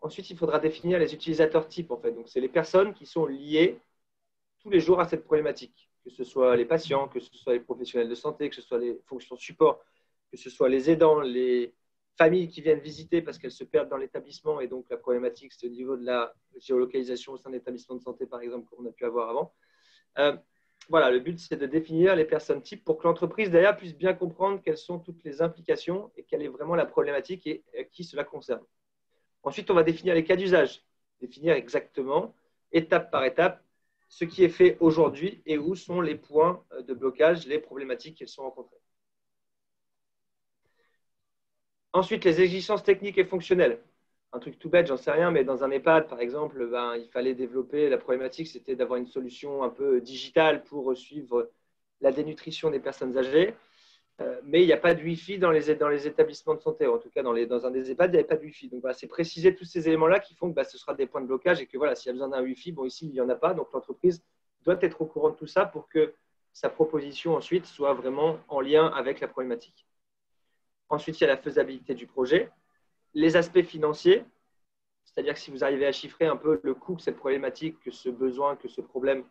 Ensuite, il faudra définir les utilisateurs types. En fait. Donc, c'est les personnes qui sont liées tous les jours à cette problématique, que ce soit les patients, que ce soit les professionnels de santé, que ce soit les fonctions support, que ce soit les aidants, les familles qui viennent visiter parce qu'elles se perdent dans l'établissement. Et donc, la problématique, c'est au niveau de la géolocalisation au sein d'établissements de santé, par exemple, qu'on a pu avoir avant. Voilà, le but, c'est de définir les personnes types pour que l'entreprise, derrière, puisse bien comprendre quelles sont toutes les implications et quelle est vraiment la problématique et qui cela concerne. Ensuite, on va définir les cas d'usage, définir exactement, étape par étape, ce qui est fait aujourd'hui et où sont les points de blocage, les problématiques qu'elles sont rencontrées. Ensuite, les exigences techniques et fonctionnelles. Un truc tout bête, j'en sais rien, mais dans un EHPAD, par exemple, il fallait développer, la problématique, c'était d'avoir une solution un peu digitale pour suivre la dénutrition des personnes âgées. Mais il n'y a pas de Wi-Fi dans les établissements de santé. En tout cas, dans un des EHPAD, il n'y avait pas de Wi-Fi. Donc, voilà, c'est préciser tous ces éléments-là qui font que ce sera des points de blocage et que voilà, s'il y a besoin d'un Wi-Fi, bon, ici, il n'y en a pas. Donc, l'entreprise doit être au courant de tout ça pour que sa proposition ensuite soit vraiment en lien avec la problématique. Ensuite, il y a la faisabilité du projet. Les aspects financiers, c'est-à-dire que si vous arrivez à chiffrer un peu le coût que cette problématique, que ce besoin, que ce problème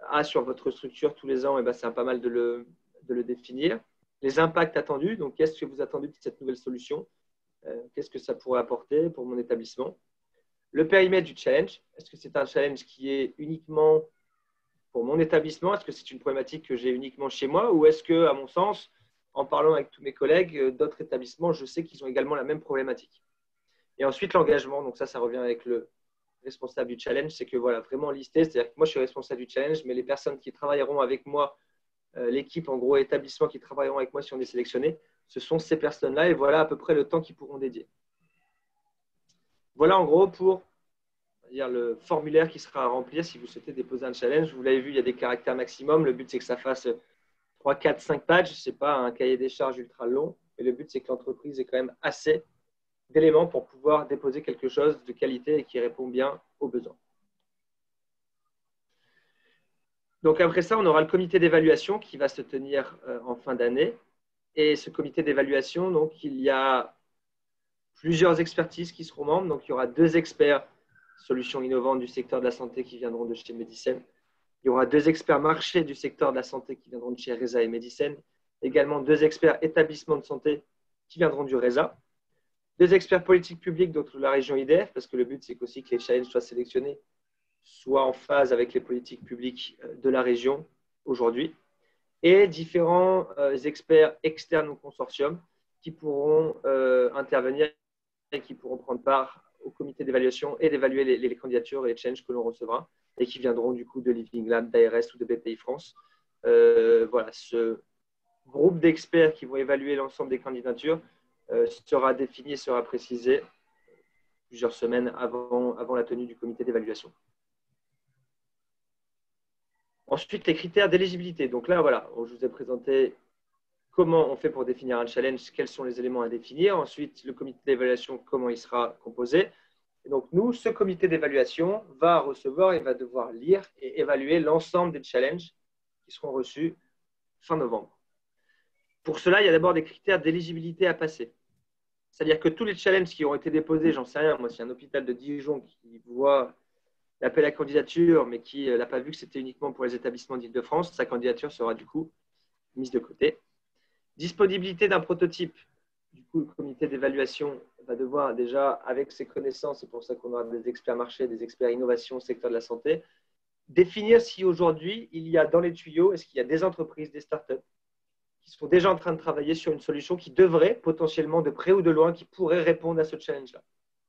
a sur votre structure tous les ans, et c'est pas mal de le définir. Les impacts attendus, donc qu'est-ce que vous attendez de cette nouvelle solution? Qu'est-ce que ça pourrait apporter pour mon établissement? Le périmètre du challenge, est-ce que c'est un challenge qui est uniquement pour mon établissement? Est-ce que c'est une problématique que j'ai uniquement chez moi? Ou est-ce que, à mon sens, en parlant avec tous mes collègues d'autres établissements, je sais qu'ils ont également la même problématique? Et ensuite, l'engagement. Donc ça revient avec le responsable du challenge. C'est que voilà, vraiment lister. C'est-à-dire que moi, je suis responsable du challenge, mais les personnes qui travailleront avec moi, l'équipe, en gros, établissement qui travailleront avec moi si on est sélectionné, ce sont ces personnes-là. Et voilà à peu près le temps qu'ils pourront dédier. Voilà en gros pour le formulaire qui sera à remplir si vous souhaitez déposer un challenge. Vous l'avez vu, il y a des caractères maximum. Le but, c'est que ça fasse 3, 4, 5 pages. Ce n'est pas un cahier des charges ultra long. Et le but, c'est que l'entreprise ait quand même assez d'éléments pour pouvoir déposer quelque chose de qualité et qui répond bien aux besoins. Donc après ça, on aura le comité d'évaluation qui va se tenir en fin d'année. Et ce comité d'évaluation, donc il y a plusieurs expertises qui seront membres. Donc il y aura 2 experts solutions innovantes du secteur de la santé qui viendront de chez Medicem. Il y aura 2 experts marché du secteur de la santé qui viendront de chez Resa et Medicem. Également 2 experts établissements de santé qui viendront du Resa. 2 experts politiques publiques de la région IDF, parce que le but, c'est aussi que les challenges soient sélectionnés, soient en phase avec les politiques publiques de la région aujourd'hui. Et différents experts externes au consortium qui pourront intervenir et qui pourront prendre part au comité d'évaluation et d'évaluer les candidatures et les challenges que l'on recevra et qui viendront du coup de Living Lab, d'ARS ou de BPI France voilà, ce groupe d'experts qui vont évaluer l'ensemble des candidatures sera défini et sera précisé plusieurs semaines avant la tenue du comité d'évaluation. Ensuite, les critères d'éligibilité. Donc là, voilà, je vous ai présenté comment on fait pour définir un challenge, quels sont les éléments à définir. Ensuite, le comité d'évaluation, comment il sera composé. Et donc, nous, ce comité d'évaluation va recevoir et va devoir lire et évaluer l'ensemble des challenges qui seront reçus fin novembre. Pour cela, il y a d'abord des critères d'éligibilité à passer. C'est-à-dire que tous les challenges qui ont été déposés, j'en sais rien, moi, c'est un hôpital de Dijon qui voit l'appel à candidature, mais qui n'a pas vu que c'était uniquement pour les établissements d'Île-de-France, sa candidature sera du coup mise de côté. Disponibilité d'un prototype. Du coup, le comité d'évaluation va devoir déjà, avec ses connaissances, c'est pour ça qu'on aura des experts marché, des experts innovation au secteur de la santé, définir si aujourd'hui, il y a dans les tuyaux, est-ce qu'il y a des entreprises, des startups qui sont déjà en train de travailler sur une solution qui devrait potentiellement, de près ou de loin, qui pourrait répondre à ce challenge-là.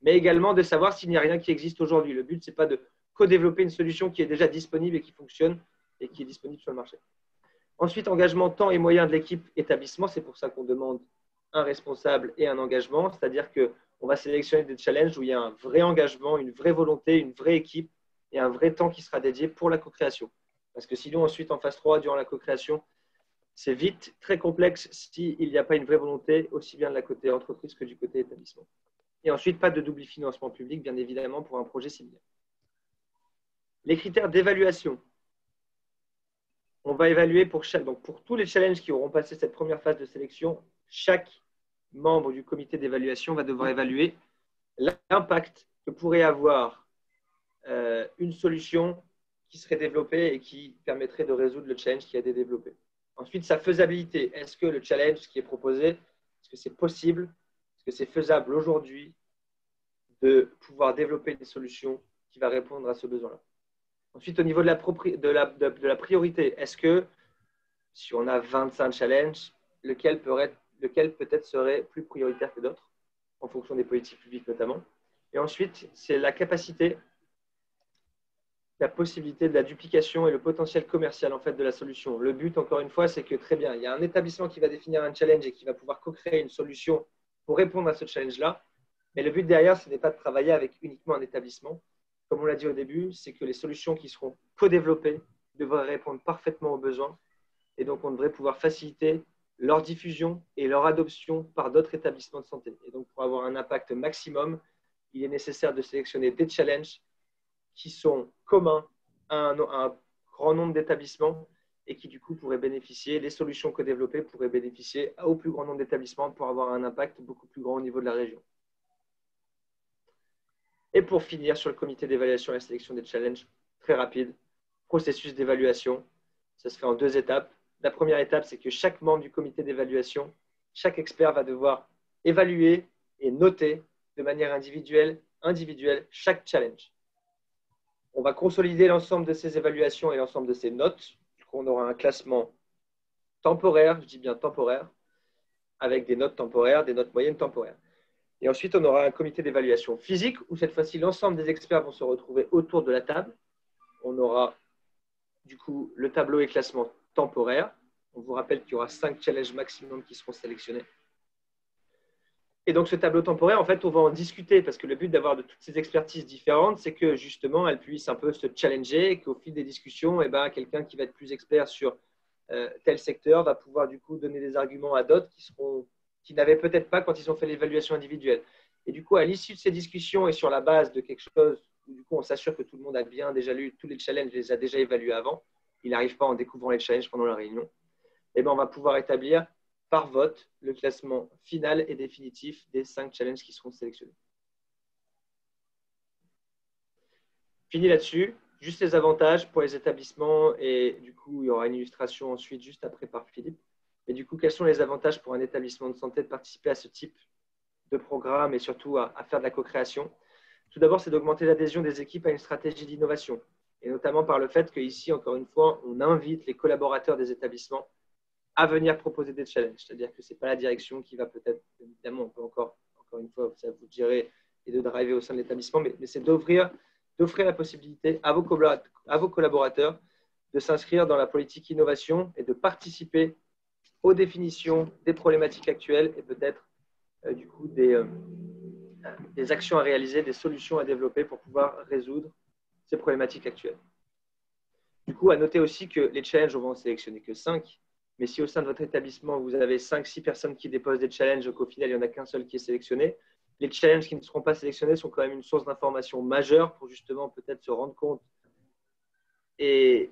Mais également de savoir s'il n'y a rien qui existe aujourd'hui. Le but, ce n'est pas de co-développer une solution qui est déjà disponible et qui fonctionne et qui est disponible sur le marché. Ensuite, engagement, temps et moyens de l'équipe établissement. C'est pour ça qu'on demande un responsable et un engagement. C'est-à-dire qu'on va sélectionner des challenges où il y a un vrai engagement, une vraie volonté, une vraie équipe et un vrai temps qui sera dédié pour la co-création. Parce que sinon, ensuite, en phase 3, durant la co-création, c'est vite très complexe s'il n'y a pas une vraie volonté, aussi bien de la côté entreprise que du côté établissement. Et ensuite, pas de double financement public, bien évidemment, pour un projet similaire. Les critères d'évaluation. On va évaluer pour tous les challenges qui auront passé cette première phase de sélection, chaque membre du comité d'évaluation va devoir évaluer l'impact que pourrait avoir une solution qui serait développée et qui permettrait de résoudre le challenge qui a été développé. Ensuite, sa faisabilité. Est-ce que le challenge qui est proposé, est-ce que c'est possible, est-ce que c'est faisable aujourd'hui de pouvoir développer une solution qui va répondre à ce besoin-là. Ensuite, au niveau de la priorité, est-ce que si on a 25 challenges, lequel peut-être serait plus prioritaire que d'autres, en fonction des politiques publiques notamment. Et ensuite, c'est la capacité, la possibilité de la duplication et le potentiel commercial en fait, de la solution. Le but, encore une fois, c'est que très bien, il y a un établissement qui va définir un challenge et qui va pouvoir co-créer une solution pour répondre à ce challenge-là. Mais le but derrière, ce n'est pas de travailler avec uniquement un établissement. Comme on l'a dit au début, c'est que les solutions qui seront co-développées devraient répondre parfaitement aux besoins. Et donc, on devrait pouvoir faciliter leur diffusion et leur adoption par d'autres établissements de santé. Et donc, pour avoir un impact maximum, il est nécessaire de sélectionner des challenges qui sont communs à un grand nombre d'établissements et qui, du coup, pourraient bénéficier, les solutions co-développées pourraient bénéficier au plus grand nombre d'établissements pour avoir un impact beaucoup plus grand au niveau de la région. Et pour finir, sur le comité d'évaluation et la sélection des challenges, très rapide, processus d'évaluation. Ça se fait en 2 étapes. La première étape, c'est que chaque membre du comité d'évaluation, chaque expert va devoir évaluer et noter de manière individuelle chaque challenge. On va consolider l'ensemble de ces évaluations et l'ensemble de ces notes. On aura un classement temporaire, je dis bien temporaire, avec des notes temporaires, des notes moyennes temporaires. Et ensuite, on aura un comité d'évaluation physique où cette fois-ci, l'ensemble des experts vont se retrouver autour de la table. On aura du coup le tableau et classement temporaire. On vous rappelle qu'il y aura 5 challenges maximum qui seront sélectionnés. Et donc, ce tableau temporaire, en fait, on va en discuter parce que le but d'avoir de toutes ces expertises différentes, c'est que justement, elles puissent un peu se challenger et qu'au fil des discussions, quelqu'un qui va être plus expert sur tel secteur va pouvoir du coup donner des arguments à d'autres qui n'avaient peut-être pas quand ils ont fait l'évaluation individuelle. Et du coup, à l'issue de ces discussions et sur la base de quelque chose où du coup, on s'assure que tout le monde a bien déjà lu tous les challenges, les a déjà évalués avant, il n'arrive pas en découvrant les challenges pendant la réunion, et on va pouvoir établir par vote le classement final et définitif des 5 challenges qui seront sélectionnés. Fini là-dessus, juste les avantages pour les établissements et du coup, il y aura une illustration ensuite juste après par Philippe. Et du coup, quels sont les avantages pour un établissement de santé de participer à ce type de programme et surtout à faire de la co-création? Tout d'abord, c'est d'augmenter l'adhésion des équipes à une stratégie d'innovation et notamment par le fait qu'ici, encore une fois, on invite les collaborateurs des établissements à venir proposer des challenges. C'est-à-dire que ce n'est pas la direction qui va peut-être, évidemment, on peut encore une fois, ça vous dirait, et de driver au sein de l'établissement, mais c'est d'offrir la possibilité à vos collaborateurs de s'inscrire dans la politique innovation et de participer aux définitions des problématiques actuelles et peut-être du coup des actions à réaliser, des solutions à développer pour pouvoir résoudre ces problématiques actuelles. Du coup, à noter aussi que les challenges, on va en sélectionner que 5, mais si au sein de votre établissement, vous avez 5-6 personnes qui déposent des challenges, qu'au final, il n'y en a qu'un seul qui est sélectionné, les challenges qui ne seront pas sélectionnés sont quand même une source d'information majeure pour justement peut-être se rendre compte et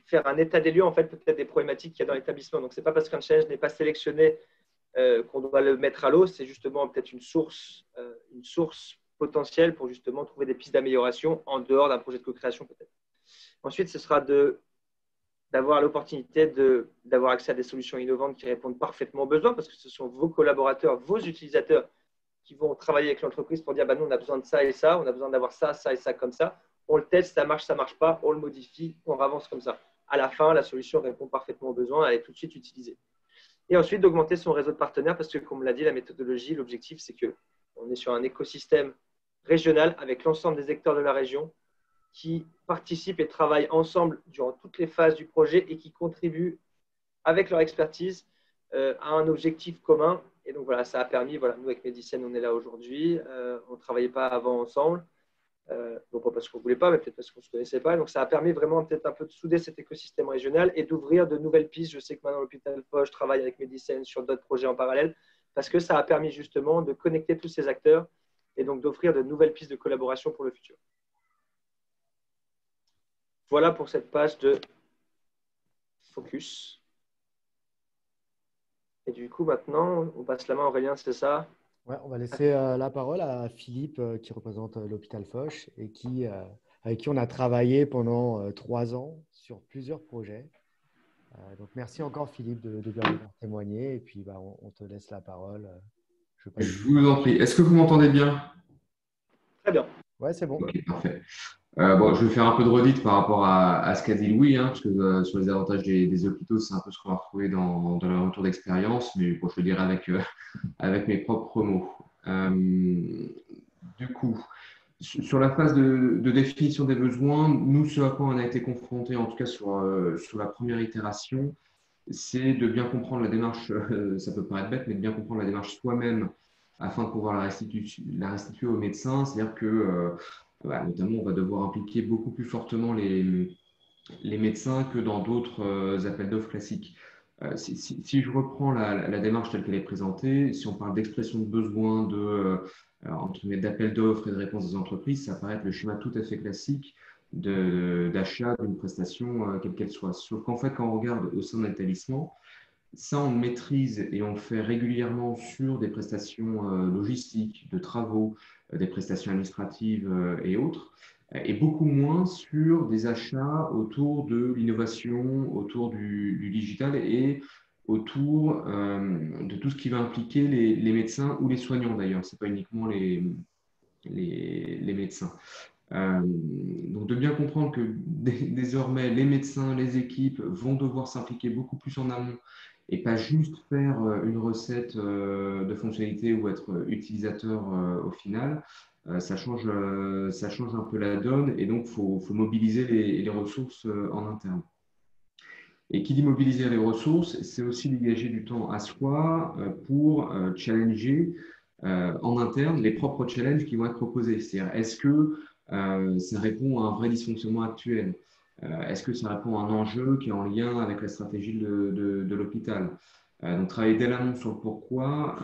faire un état des lieux, en fait, peut-être des problématiques qu'il y a dans l'établissement. Donc, ce n'est pas parce qu'un challenge n'est pas sélectionné qu'on doit le mettre à l'eau, c'est justement peut-être une source potentielle pour justement trouver des pistes d'amélioration en dehors d'un projet de co-création peut-être. Ensuite, ce sera d'avoir l'opportunité d'avoir accès à des solutions innovantes qui répondent parfaitement aux besoins, parce que ce sont vos collaborateurs, vos utilisateurs qui vont travailler avec l'entreprise pour dire bah, nous, on a besoin de ça et ça, on a besoin d'avoir ça, ça et ça comme ça. On le teste, ça marche pas, on le modifie, on avance comme ça. À la fin, la solution répond parfaitement aux besoins, elle est tout de suite utilisée. Et ensuite, d'augmenter son réseau de partenaires, parce que comme l'a dit la méthodologie, l'objectif, c'est qu'on est sur un écosystème régional avec l'ensemble des acteurs de la région qui participent et travaillent ensemble durant toutes les phases du projet et qui contribuent avec leur expertise à un objectif commun. Et donc, voilà, ça a permis, voilà, nous, avec Medicine, on est là aujourd'hui. On ne travaillait pas avant ensemble. Non pas parce qu'on ne voulait pas, mais peut-être parce qu'on ne se connaissait pas. Donc, ça a permis vraiment peut-être un peu de souder cet écosystème régional et d'ouvrir de nouvelles pistes. Je sais que maintenant, l'hôpital Foch travaille avec Medicine sur d'autres projets en parallèle parce que ça a permis justement de connecter tous ces acteurs et donc d'offrir de nouvelles pistes de collaboration pour le futur. Voilà pour cette page de focus. Et du coup, maintenant, on passe la main à Aurélien, c'est ça? Ouais, on va laisser la parole à Philippe qui représente l'hôpital Foch et avec qui on a travaillé pendant 3 ans sur plusieurs projets. Donc, merci encore Philippe de bien vouloir témoigner et puis bah, on te laisse la parole. Je vous en prie. Est-ce que vous m'entendez bien? Très bien. Ouais, c'est bon. Ok, parfait. Bon, je vais faire un peu de redite par rapport à ce qu'a dit Louis, parce que sur les avantages des hôpitaux, c'est un peu ce qu'on va retrouver dans le retour d'expérience, mais bon, je le dirai avec mes propres mots. Du coup, sur la phase de définition des besoins, nous, ce à quoi on a été confrontés, en tout cas sur la première itération, c'est de bien comprendre la démarche, ça peut paraître bête, mais de bien comprendre la démarche soi-même afin de pouvoir la restituer aux médecins. C'est-à-dire que, notamment, on va devoir impliquer beaucoup plus fortement les médecins que dans d'autres appels d'offres classiques. Si je reprends la démarche telle qu'elle est présentée, si on parle d'expression de besoin, d'appel d'offres et de réponse des entreprises, ça paraît être le schéma tout à fait classique d'achat d'une prestation, quelle qu'elle soit. Sauf qu'en fait, quand on regarde au sein d'un établissement, ça, on le maîtrise et on le fait régulièrement sur des prestations logistiques, de travaux, des prestations administratives et autres, et beaucoup moins sur des achats autour de l'innovation, autour du digital et autour de tout ce qui va impliquer les médecins ou les soignants d'ailleurs. Ce n'est pas uniquement les médecins. Donc de bien comprendre que désormais les médecins, les équipes vont devoir s'impliquer beaucoup plus en amont et pas juste faire une recette de fonctionnalité ou être utilisateur au final. Ça change un peu la donne et donc il faut mobiliser les ressources en interne. Et qui dit mobiliser les ressources, c'est aussi dégager du temps à soi pour challenger en interne les propres challenges qui vont être proposés. C'est-à-dire, est-ce que ça répond à un vrai dysfonctionnement actuel? Est-ce que ça répond à un enjeu qui est en lien avec la stratégie de l'hôpital? Donc, travailler dès l'amont sur le pourquoi,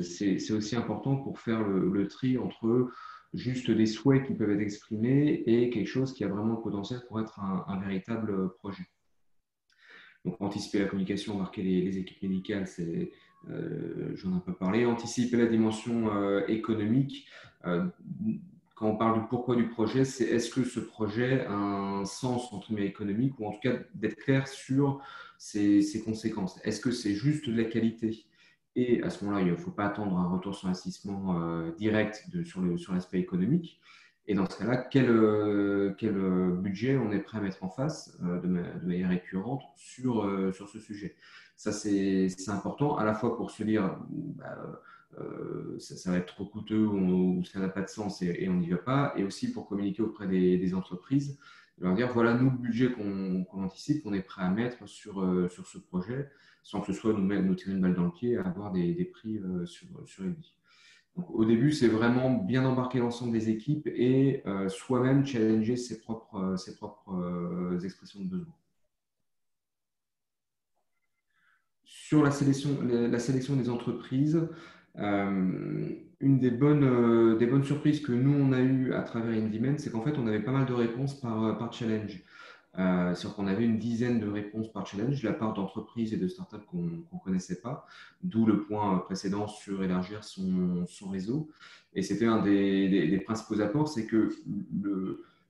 c'est aussi important pour faire le tri entre juste des souhaits qui peuvent être exprimés et quelque chose qui a vraiment le potentiel pour être un véritable projet. Donc, anticiper la communication, embarquer les équipes médicales, j'en ai un peu parlé. Anticiper la dimension économique. Quand on parle du pourquoi du projet, c'est est-ce que ce projet a un sens entre guillemets économique ou en tout cas d'être clair sur ses conséquences. Est-ce que c'est juste de la qualité? Et à ce moment-là, il ne faut pas attendre un retour sur investissement direct sur l'aspect économique. Et dans ce cas-là, quel budget on est prêt à mettre en face de manière récurrente sur ce sujet? Ça, c'est important à la fois pour se dire ça va être trop coûteux ou ça n'a pas de sens et on n'y va pas, et aussi pour communiquer auprès des entreprises leur dire voilà nous le budget qu'on anticipe, qu'on est prêt à mettre sur ce projet, sans que ce soit nous tirer une balle dans le pied à avoir des prix sur les vies. Donc, au début, c'est vraiment bien embarquer l'ensemble des équipes et soi-même challenger ses propres expressions de besoin. Sur la sélection des entreprises, une des bonnes surprises que nous, on a eues à travers Indiment, c'est qu'en fait, on avait pas mal de réponses par challenge. C'est-à-dire qu'on avait une dizaine de réponses par challenge de la part d'entreprises et de startups qu'on ne connaissait pas, d'où le point précédent sur élargir son réseau. Et c'était un des principaux apports, c'est que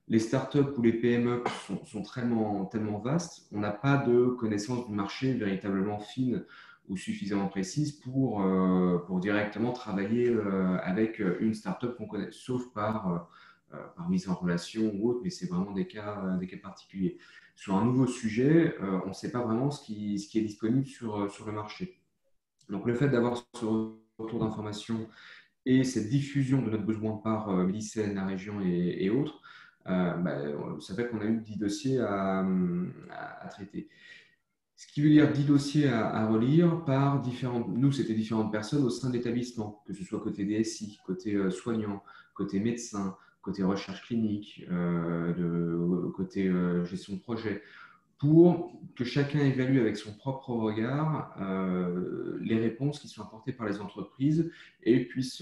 les startups ou les PME sont tellement vastes, on n'a pas de connaissance du marché véritablement fine ou suffisamment précise pour directement travailler avec une startup qu'on connaît, sauf par mise en relation ou autre, mais c'est vraiment des cas particuliers. Sur un nouveau sujet, on ne sait pas vraiment ce qui est disponible sur le marché. Donc, le fait d'avoir ce retour d'information et cette diffusion de notre besoin par Médicène, la région et autres, ça fait qu'on a eu 10 dossiers à traiter. Ce qui veut dire 10 dossiers à relire par c'était différentes personnes au sein de l'établissement, que ce soit côté DSI, côté soignant, côté médecin, côté recherche clinique, côté gestion de projet, pour que chacun évalue avec son propre regard les réponses qui sont apportées par les entreprises et puisse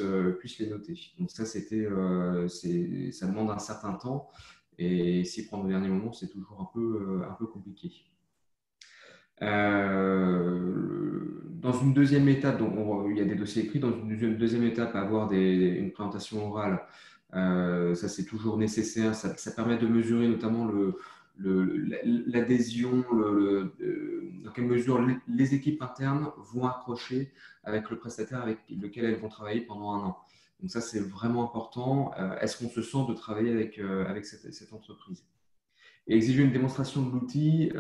les noter. Donc ça, ça demande un certain temps et s'y prendre au dernier moment, c'est toujours un peu compliqué. Dans une deuxième étape, donc il y a des dossiers écrits. Dans une deuxième étape, avoir une présentation orale, ça c'est toujours nécessaire. Ça permet de mesurer notamment l'adhésion, dans quelle mesure les équipes internes vont accrocher avec le prestataire avec lequel elles vont travailler pendant un an. Donc ça c'est vraiment important. Est-ce qu'on se sent de travailler avec cette entreprise? Et exiger une démonstration de l'outil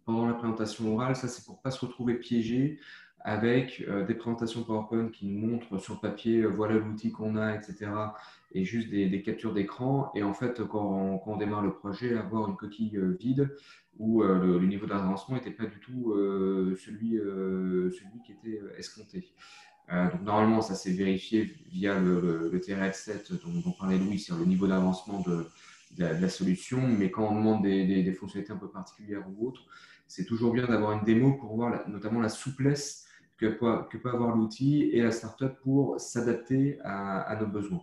pendant la présentation orale, ça c'est pour ne pas se retrouver piégé avec des présentations PowerPoint qui nous montrent sur papier, voilà l'outil qu'on a, etc. Et juste des captures d'écran. Et en fait, quand on démarre le projet, avoir une coquille vide où le niveau d'avancement n'était pas du tout celui qui était escompté. Donc normalement, ça s'est vérifié via le TRL7 dont parlait Louis sur le niveau d'avancement de la solution, mais quand on demande des fonctionnalités un peu particulières ou autres, c'est toujours bien d'avoir une démo pour voir notamment la souplesse que peut avoir l'outil et la startup pour s'adapter à nos besoins.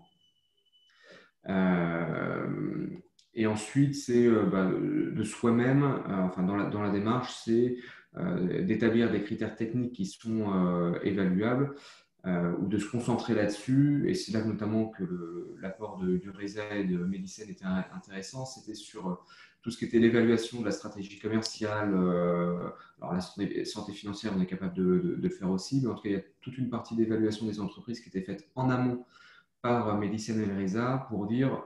Et ensuite, c'est de soi-même, enfin dans la démarche, c'est d'établir des critères techniques qui sont évaluables ou de se concentrer là-dessus. Et c'est là notamment que l'apport du RESA et de Médicène était intéressant. C'était sur tout ce qui était l'évaluation de la stratégie commerciale. Alors la santé financière, on est capable de le faire aussi, mais en tout cas, il y a toute une partie d'évaluation des entreprises qui était faite en amont par Médicène et le RESA pour dire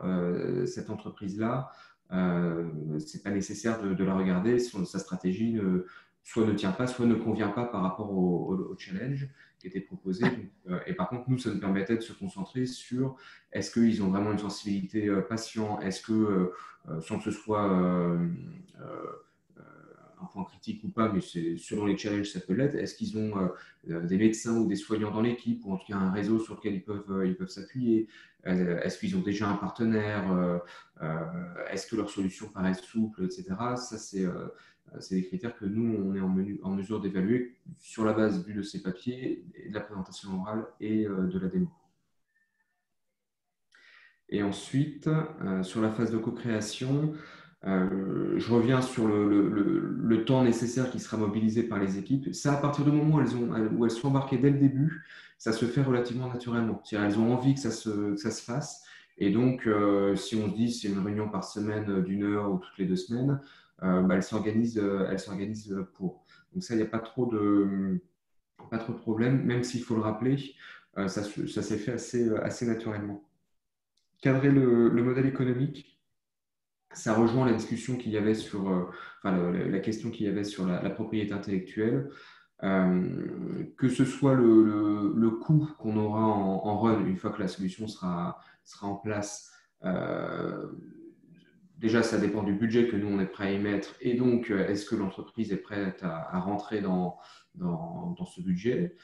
cette entreprise-là, c'est pas nécessaire de la regarder, sa stratégie soit ne tient pas, soit ne convient pas par rapport au challenge qui était proposé. Donc, et par contre, nous, ça nous permettait de se concentrer sur est-ce qu'ils ont vraiment une sensibilité patient, est-ce que, sans que ce soit un point critique ou pas, mais selon les challenges, ça peut l'être, est-ce qu'ils ont des médecins ou des soignants dans l'équipe, ou en tout cas un réseau sur lequel ils peuvent s'appuyer, est-ce qu'ils ont déjà un partenaire, est-ce que leurs solutions paraissent souples, etc. Ça, c'est des critères que nous, on est en mesure d'évaluer sur la base de ces papiers, de la présentation orale et de la démo. Et ensuite, sur la phase de co-création, je reviens sur le temps nécessaire qui sera mobilisé par les équipes. Ça, à partir du moment où elles sont embarquées dès le début, ça se fait relativement naturellement. C'est-à-dire, elles ont envie que ça se fasse. Et donc, si on se dit c'est une réunion par semaine d'1 heure ou toutes les 2 semaines, elles s'organisent pour. Donc ça, il n'y a pas trop de problème, même s'il faut le rappeler, ça s'est fait assez naturellement. Cadrer le modèle économique, ça rejoint la discussion qu'il y avait sur, la question qu'il y avait sur la propriété intellectuelle. Que ce soit le coût qu'on aura en run une fois que la solution sera en place, déjà, ça dépend du budget que nous, on est prêt à y mettre. Et donc, est-ce que l'entreprise est prête à rentrer dans ce budget?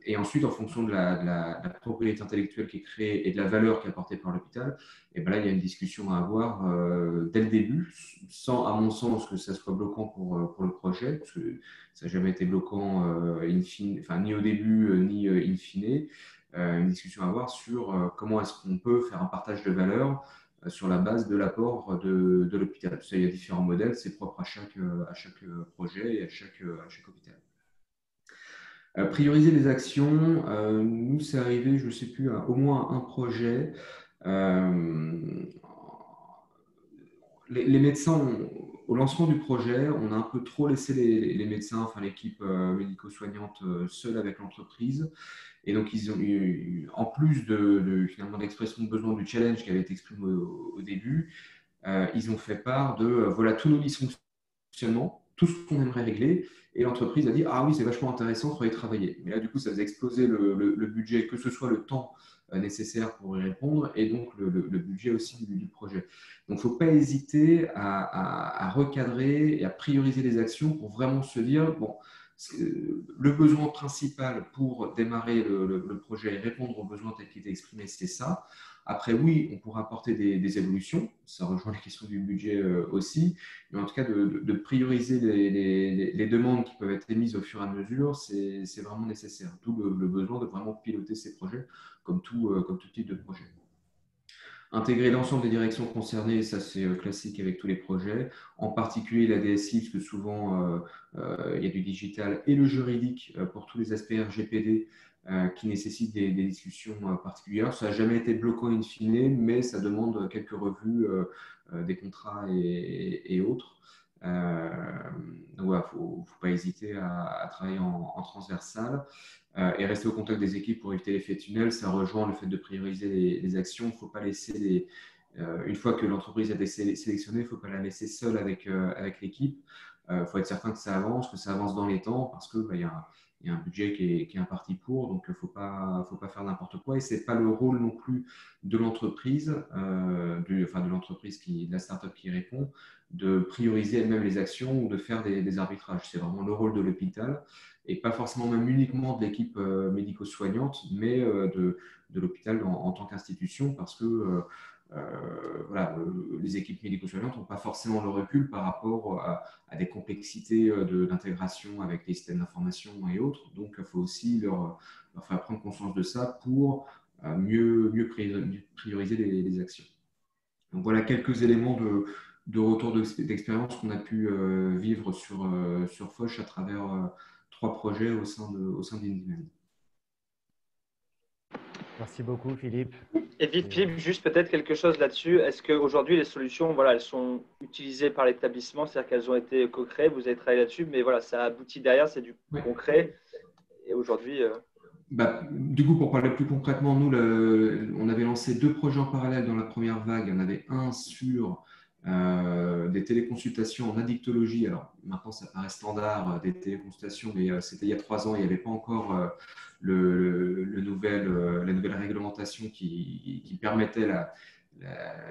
Et ensuite, en fonction de la propriété intellectuelle qui est créée et de la valeur qui est apportée par l'hôpital, et ben là, il y a une discussion à avoir dès le début, sans, à mon sens, que ça soit bloquant pour le projet, parce que ça n'a jamais été bloquant ni au début, ni in fine. Une discussion à avoir sur comment est-ce qu'on peut faire un partage de valeur sur la base de l'apport de l'hôpital. Il y a différents modèles, c'est propre à chaque projet et à chaque hôpital. Prioriser les actions, nous, c'est arrivé, je ne sais plus, à au moins un projet. Les médecins, au lancement du projet, on a un peu trop laissé les médecins, enfin l'équipe médico-soignante seule avec l'entreprise. Et donc, ils ont eu, en plus finalement l'expression de besoin du challenge qui avait été exprimé au début, ils ont fait part de voilà tous nos dysfonctionnements, tout ce qu'on aimerait régler. Et l'entreprise a dit ah oui, c'est vachement intéressant, il faudrait y travailler. Mais là, du coup, ça faisait exploser le budget, que ce soit le temps nécessaire pour y répondre et donc le budget aussi du projet. Donc, il ne faut pas hésiter à recadrer et à prioriser les actions pour vraiment se dire bon, le besoin principal pour démarrer le projet et répondre aux besoins tels qu'ils étaient exprimés, c'est ça. Après, oui, on pourra apporter des évolutions. Ça rejoint les questions du budget aussi. Mais en tout cas, de prioriser les demandes qui peuvent être émises au fur et à mesure, c'est vraiment nécessaire. D'où le besoin de vraiment piloter ces projets comme tout type de projet. Intégrer l'ensemble des directions concernées, ça c'est classique avec tous les projets, en particulier la DSI, parce que souvent il y a du digital et le juridique pour tous les aspects RGPD qui nécessitent des discussions particulières. Ça n'a jamais été bloquant in fine, mais ça demande quelques revues des contrats et autres. Donc voilà, il ne faut pas hésiter à travailler en transversal. Et rester au contact des équipes pour éviter l'effet tunnel, ça rejoint le fait de prioriser les actions. Il ne faut pas laisser une fois que l'entreprise a été sélectionnée, il ne faut pas la laisser seule avec l'équipe. Il faut être certain que ça avance dans les temps parce qu'il y a un budget qui est imparti pour, donc il ne faut pas faire n'importe quoi. Et ce n'est pas le rôle non plus de l'entreprise, de l'entreprise de la start-up qui répond, de prioriser elle-même les actions ou de faire des arbitrages. C'est vraiment le rôle de l'hôpital et pas forcément même uniquement de l'équipe médico-soignante, mais de l'hôpital en tant qu'institution, parce que voilà, les équipes médico-soignantes n'ont pas forcément le recul par rapport à des complexités d'intégration avec les systèmes d'information et autres. Donc, il faut aussi leur faire prendre conscience de ça pour mieux prioriser les actions. Donc, voilà quelques éléments de retour d'expérience qu'on a pu vivre sur Foch à travers 3 projets au sein d'Indiman. Merci beaucoup, Philippe. Et vite, Philippe, juste peut-être quelque chose là-dessus. Est-ce qu'aujourd'hui, les solutions, voilà, elles sont utilisées par l'établissement, c'est-à-dire qu'elles ont été co-créées, vous avez travaillé là-dessus, mais voilà, ça aboutit derrière, c'est du concret. Et aujourd'hui… Du coup, pour parler plus concrètement, nous, on avait lancé 2 projets en parallèle dans la première vague. Il y en avait un sur des téléconsultations en addictologie. Alors maintenant, ça paraît standard des téléconsultations, mais c'était il y a 3 ans, il n'y avait pas encore la nouvelle réglementation qui permettait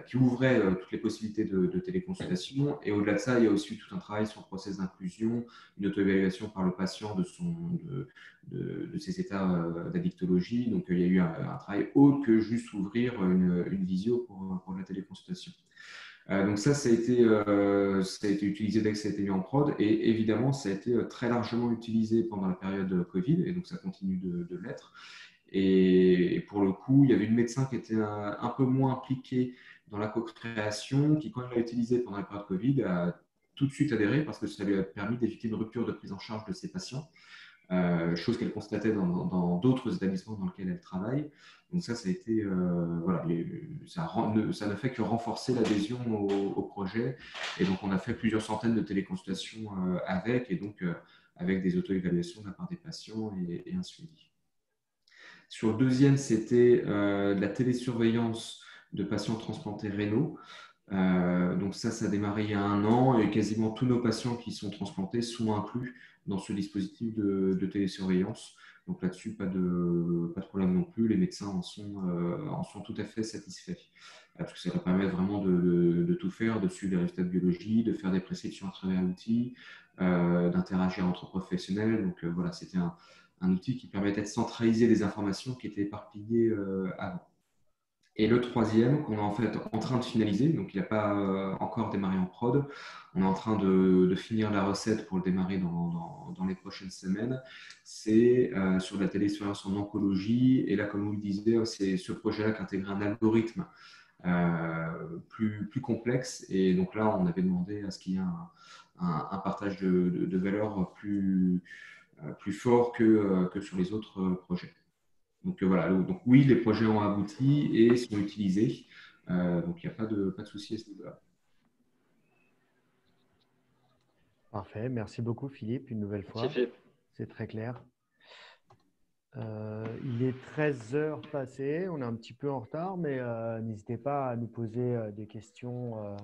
qui ouvrait toutes les possibilités de téléconsultation. Et au-delà de ça, il y a aussi tout un travail sur le process d'inclusion, une auto-évaluation par le patient de ses états d'addictologie. Donc, il y a eu un travail autre que juste ouvrir une visio pour la téléconsultation. Donc ça a été utilisé dès que ça a été mis en prod et évidemment, ça a été très largement utilisé pendant la période Covid et donc ça continue de l'être. Et pour le coup, il y avait une médecin qui était un peu moins impliquée dans la co-création, qui, quand elle l'a utilisé pendant la période Covid, a tout de suite adhéré parce que ça lui a permis d'éviter une rupture de prise en charge de ses patients, chose qu'elle constatait dans d'autres établissements dans lesquels elle travaille. Donc ça a été, voilà, ça ne fait que renforcer l'adhésion au projet. Et donc, on a fait plusieurs centaines de téléconsultations avec, et donc avec des auto-évaluations de la part des patients et un suivi. Sur le deuxième, c'était de la télésurveillance de patients transplantés rénaux. Donc ça a démarré il y a 1 an et quasiment tous nos patients qui sont transplantés sont inclus dans ce dispositif de télésurveillance. Donc là-dessus, pas de problème non plus. Les médecins en sont tout à fait satisfaits. Parce que ça leur permet vraiment de tout faire, de suivre les résultats de biologie, de faire des prescriptions à travers l'outil, d'interagir entre professionnels. Donc voilà, c'était un outil qui permettait de centraliser des informations qui étaient éparpillées avant. Et le troisième, qu'on est en fait en train de finaliser, donc il n'a pas encore démarré en prod, on est en train de finir la recette pour le démarrer dans les prochaines semaines, c'est sur la télésurveillance en oncologie. Et là, comme vous le disiez, c'est ce projet-là qui intègre un algorithme plus complexe. Et donc là, on avait demandé à ce qu'il y ait un partage de valeur plus fort que sur les autres projets. Donc voilà, donc oui, les projets ont abouti et sont utilisés. Donc il n'y a pas de souci à ce niveau-là. Parfait. Merci beaucoup, Philippe, une nouvelle fois. Merci, Philippe. C'est très clair. Il est 13 heures passées. On est un petit peu en retard, mais n'hésitez pas à nous poser des questions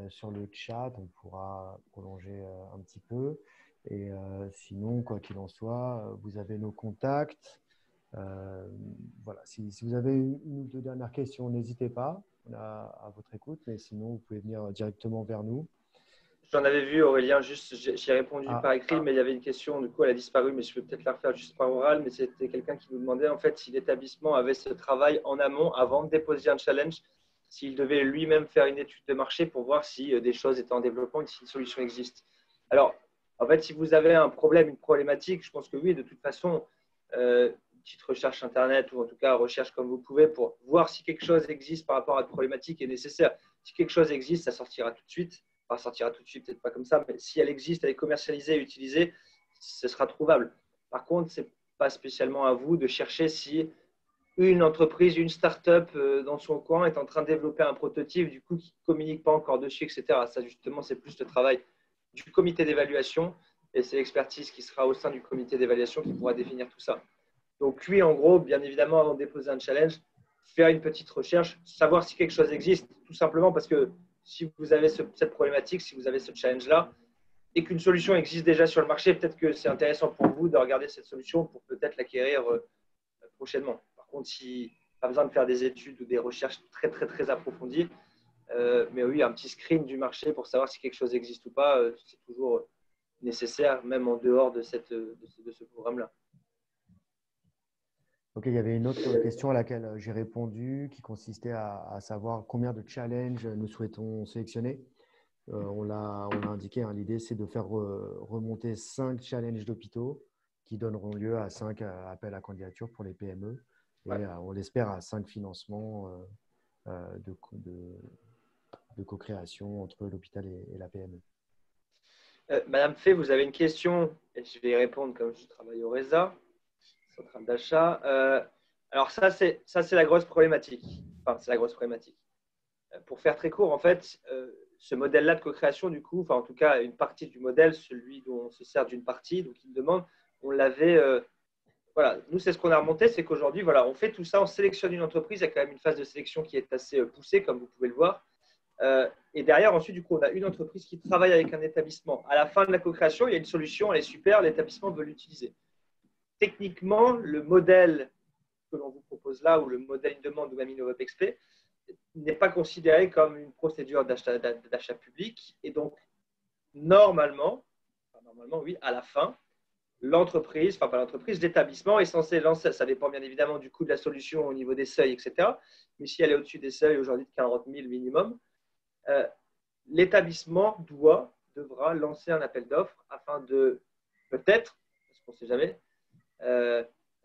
sur le chat. On pourra prolonger un petit peu. Et sinon, quoi qu'il en soit, vous avez nos contacts. Voilà. Si vous avez une ou deux dernières questions, n'hésitez pas. On est à votre écoute, mais sinon, vous pouvez venir directement vers nous. J'en avais vu, Aurélien, juste, j'ai répondu par écrit, mais il y avait une question, du coup, elle a disparu, mais je peux peut-être la refaire juste par oral. Mais c'était quelqu'un qui nous demandait, en fait, si l'établissement avait ce travail en amont, avant de déposer un challenge, s'il devait lui-même faire une étude de marché pour voir si des choses étaient en développement et si une solution existe. Alors, en fait, si vous avez un problème, une problématique, je pense que oui, de toute façon, une petite recherche Internet ou en tout cas recherche comme vous pouvez pour voir si quelque chose existe par rapport à une problématique est nécessaire. Si quelque chose existe, ça sortira tout de suite. Enfin, sortira tout de suite, peut-être pas comme ça, mais si elle existe, elle est commercialisée et utilisée, ce sera trouvable. Par contre, ce n'est pas spécialement à vous de chercher si une entreprise, une start-up dans son coin est en train de développer un prototype, du coup, qui ne communique pas encore dessus, etc. Ça, justement, c'est plus le travail du comité d'évaluation et c'est l'expertise qui sera au sein du comité d'évaluation qui pourra définir tout ça. Donc, lui, en gros, bien évidemment, avant de déposer un challenge, faire une petite recherche, savoir si quelque chose existe, tout simplement parce que si vous avez cette problématique, si vous avez ce challenge-là, et qu'une solution existe déjà sur le marché, peut-être que c'est intéressant pour vous de regarder cette solution pour peut-être l'acquérir prochainement. Par contre, si pas besoin de faire des études ou des recherches très, très, très approfondies, mais oui, un petit screen du marché pour savoir si quelque chose existe ou pas, c'est toujours nécessaire, même en dehors de ce programme-là. Ok, il y avait une autre question à laquelle j'ai répondu qui consistait à savoir combien de challenges nous souhaitons sélectionner. On l'a indiqué, hein, l'idée c'est de faire remonter 5 challenges d'hôpitaux qui donneront lieu à 5 appels à candidature pour les PME et on l'espère à 5 financements de co-création entre l'hôpital et la PME. Madame Fay, vous avez une question et je vais y répondre comme je travaille au RESA, centrale d'achat. Alors ça c'est la grosse problématique. Enfin, c'est la grosse problématique. Pour faire très court, en fait, ce modèle-là de co-création, du coup, enfin en tout cas une partie du modèle, celui dont on se sert d'une partie, donc il demande, on l'avait, voilà, nous c'est ce qu'on a remonté, c'est qu'aujourd'hui, voilà, on fait tout ça, on sélectionne une entreprise, il y a quand même une phase de sélection qui est assez poussée, comme vous pouvez le voir. Et derrière, ensuite, du coup, on a une entreprise qui travaille avec un établissement. À la fin de la co-création, il y a une solution, elle est super, l'établissement veut l'utiliser. Techniquement, le modèle que l'on vous propose là, ou le modèle une demande ou même InnovoPXP, n'est pas considéré comme une procédure d'achat public. Et donc, normalement, oui, à la fin, l'entreprise, enfin pas l'entreprise, l'établissement est censé lancer, ça dépend bien évidemment du coût de la solution au niveau des seuils, etc. Mais si elle est au-dessus des seuils aujourd'hui de 40 000 minimum, l'établissement devra lancer un appel d'offres afin de peut-être, parce qu'on ne sait jamais,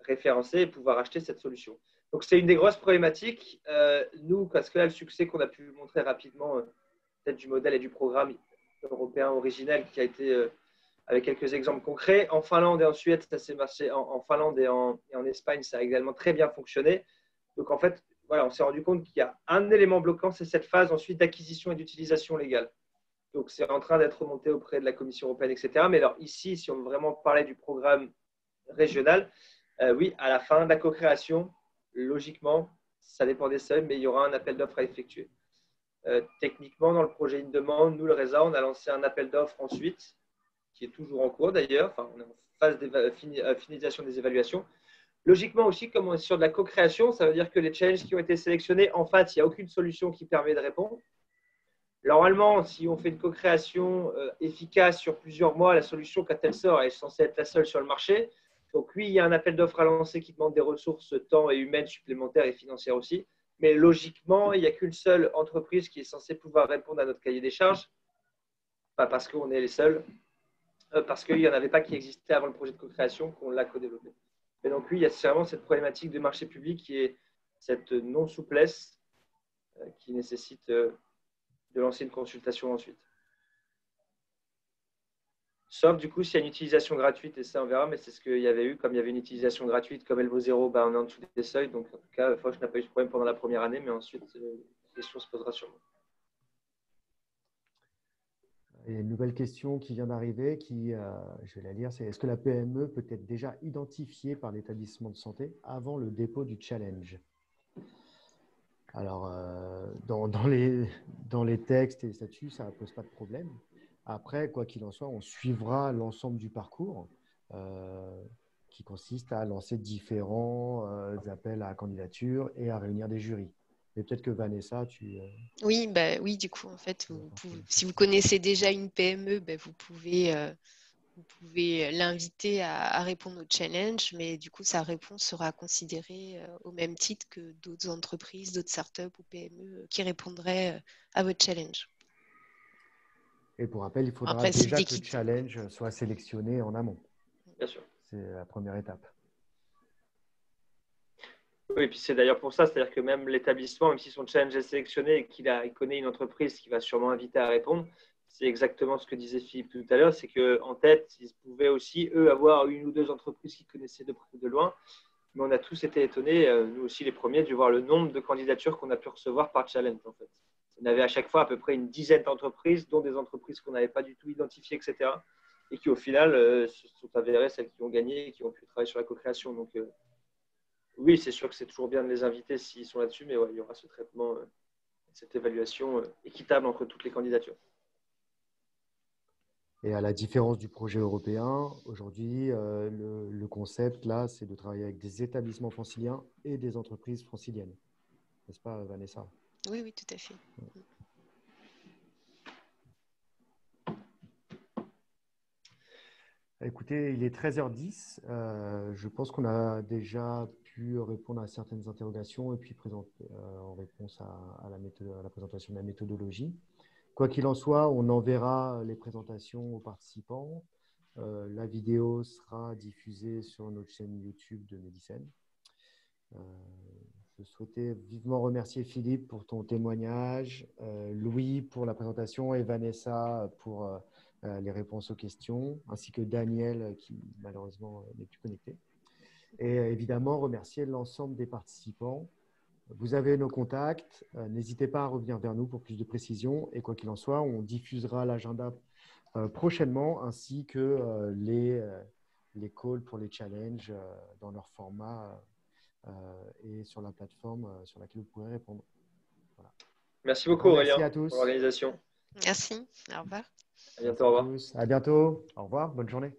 référencer et pouvoir acheter cette solution. Donc, c'est une des grosses problématiques. Nous, parce que là, le succès qu'on a pu montrer rapidement, peut-être du modèle et du programme européen originel qui a été, avec quelques exemples concrets, en Finlande et en Suède, ça s'est marché. En Finlande et en Espagne, ça a également très bien fonctionné. Donc, en fait, voilà, on s'est rendu compte qu'il y a un élément bloquant, c'est cette phase ensuite d'acquisition et d'utilisation légale. Donc, c'est en train d'être remonté auprès de la Commission européenne, etc. Mais alors, ici, si on veut vraiment parler du programme régional, oui, à la fin de la co-création, logiquement, ça dépend des seuils, mais il y aura un appel d'offres à effectuer. Techniquement, dans le projet Une Demande, nous, le RESA, on a lancé un appel d'offres ensuite, qui est toujours en cours d'ailleurs. Enfin, on est en phase de finalisation des évaluations. Logiquement aussi, comme on est sur de la co-création, ça veut dire que les challenges qui ont été sélectionnés, en fait, il n'y a aucune solution qui permet de répondre. Normalement, si on fait une co-création efficace sur plusieurs mois, la solution, quand elle sort, elle est censée être la seule sur le marché. Donc oui, il y a un appel d'offres à lancer qui demande des ressources, temps et humaines supplémentaires et financières aussi. Mais logiquement, il n'y a qu'une seule entreprise qui est censée pouvoir répondre à notre cahier des charges. Pas parce qu'on est les seuls, parce qu'il n'y en avait pas qui existait avant le projet de co-création, qu'on l'a co-développé. Et donc oui, il y a vraiment cette problématique de marché public qui est cette non-souplesse qui nécessite de lancer une consultation ensuite. Sauf du coup s'il y a une utilisation gratuite, et ça on verra, mais c'est ce qu'il y avait eu, comme il y avait une utilisation gratuite, comme elle vaut 0, on est en dessous des seuils, donc en tout cas, Foch n'a pas eu ce problème pendant la première année, mais ensuite, la question se posera sûrement. Il y a une nouvelle question qui vient d'arriver, je vais la lire, c'est: est-ce que la PME peut être déjà identifiée par l'établissement de santé avant le dépôt du challenge? Alors, dans les textes et les statuts, ça ne pose pas de problème. Après, quoi qu'il en soit, on suivra l'ensemble du parcours qui consiste à lancer différents appels à candidature et à réunir des jurys. Mais peut-être que Vanessa, Oui, oui, du coup, en fait, si vous connaissez déjà une PME, vous pouvez l'inviter à répondre au challenge, mais du coup, sa réponse sera considérée au même titre que d'autres entreprises, d'autres startups ou PME qui répondraient à votre challenge. Et pour rappel, il faudra déjà que le challenge soit sélectionné en amont. Bien sûr. C'est la première étape. Oui, et puis c'est d'ailleurs pour ça, c'est-à-dire que même l'établissement, même si son challenge est sélectionné et qu'il connaît une entreprise qui va sûrement inviter à répondre, c'est exactement ce que disait Philippe tout à l'heure, c'est qu'en tête, ils pouvaient aussi, eux, avoir une ou deux entreprises qu'ils connaissaient de près ou de loin. Mais on a tous été étonnés, nous aussi les premiers, de voir le nombre de candidatures qu'on a pu recevoir par challenge. En fait. On avait à chaque fois à peu près une dizaine d'entreprises, dont des entreprises qu'on n'avait pas du tout identifiées, etc. Et qui, au final, se sont avérées celles qui ont gagné et qui ont pu travailler sur la co-création. Donc, oui, c'est sûr que c'est toujours bien de les inviter s'ils sont là-dessus, mais ouais, il y aura ce traitement, cette évaluation équitable entre toutes les candidatures. Et à la différence du projet européen, aujourd'hui, le concept, là, c'est de travailler avec des établissements franciliens et des entreprises franciliennes. N'est-ce pas, Vanessa? Oui, oui, tout à fait. Écoutez, il est 13h10. Je pense qu'on a déjà pu répondre à certaines interrogations et puis en réponse à la présentation de la méthodologie. Quoi qu'il en soit, on enverra les présentations aux participants. La vidéo sera diffusée sur notre chaîne YouTube de Medicine. Je souhaitais vivement remercier Philippe pour ton témoignage, Louis pour la présentation et Vanessa pour les réponses aux questions, ainsi que Daniel qui malheureusement n'est plus connecté. Et évidemment, remercier l'ensemble des participants. Vous avez nos contacts. N'hésitez pas à revenir vers nous pour plus de précisions. Et quoi qu'il en soit, on diffusera l'agenda prochainement, ainsi que les calls pour les challenges dans leur format et sur la plateforme sur laquelle vous pourrez répondre. Voilà. Merci beaucoup Aurélien merci à tous pour l'organisation. Merci, au revoir. À bientôt, au revoir. À bientôt, au revoir, bonne journée.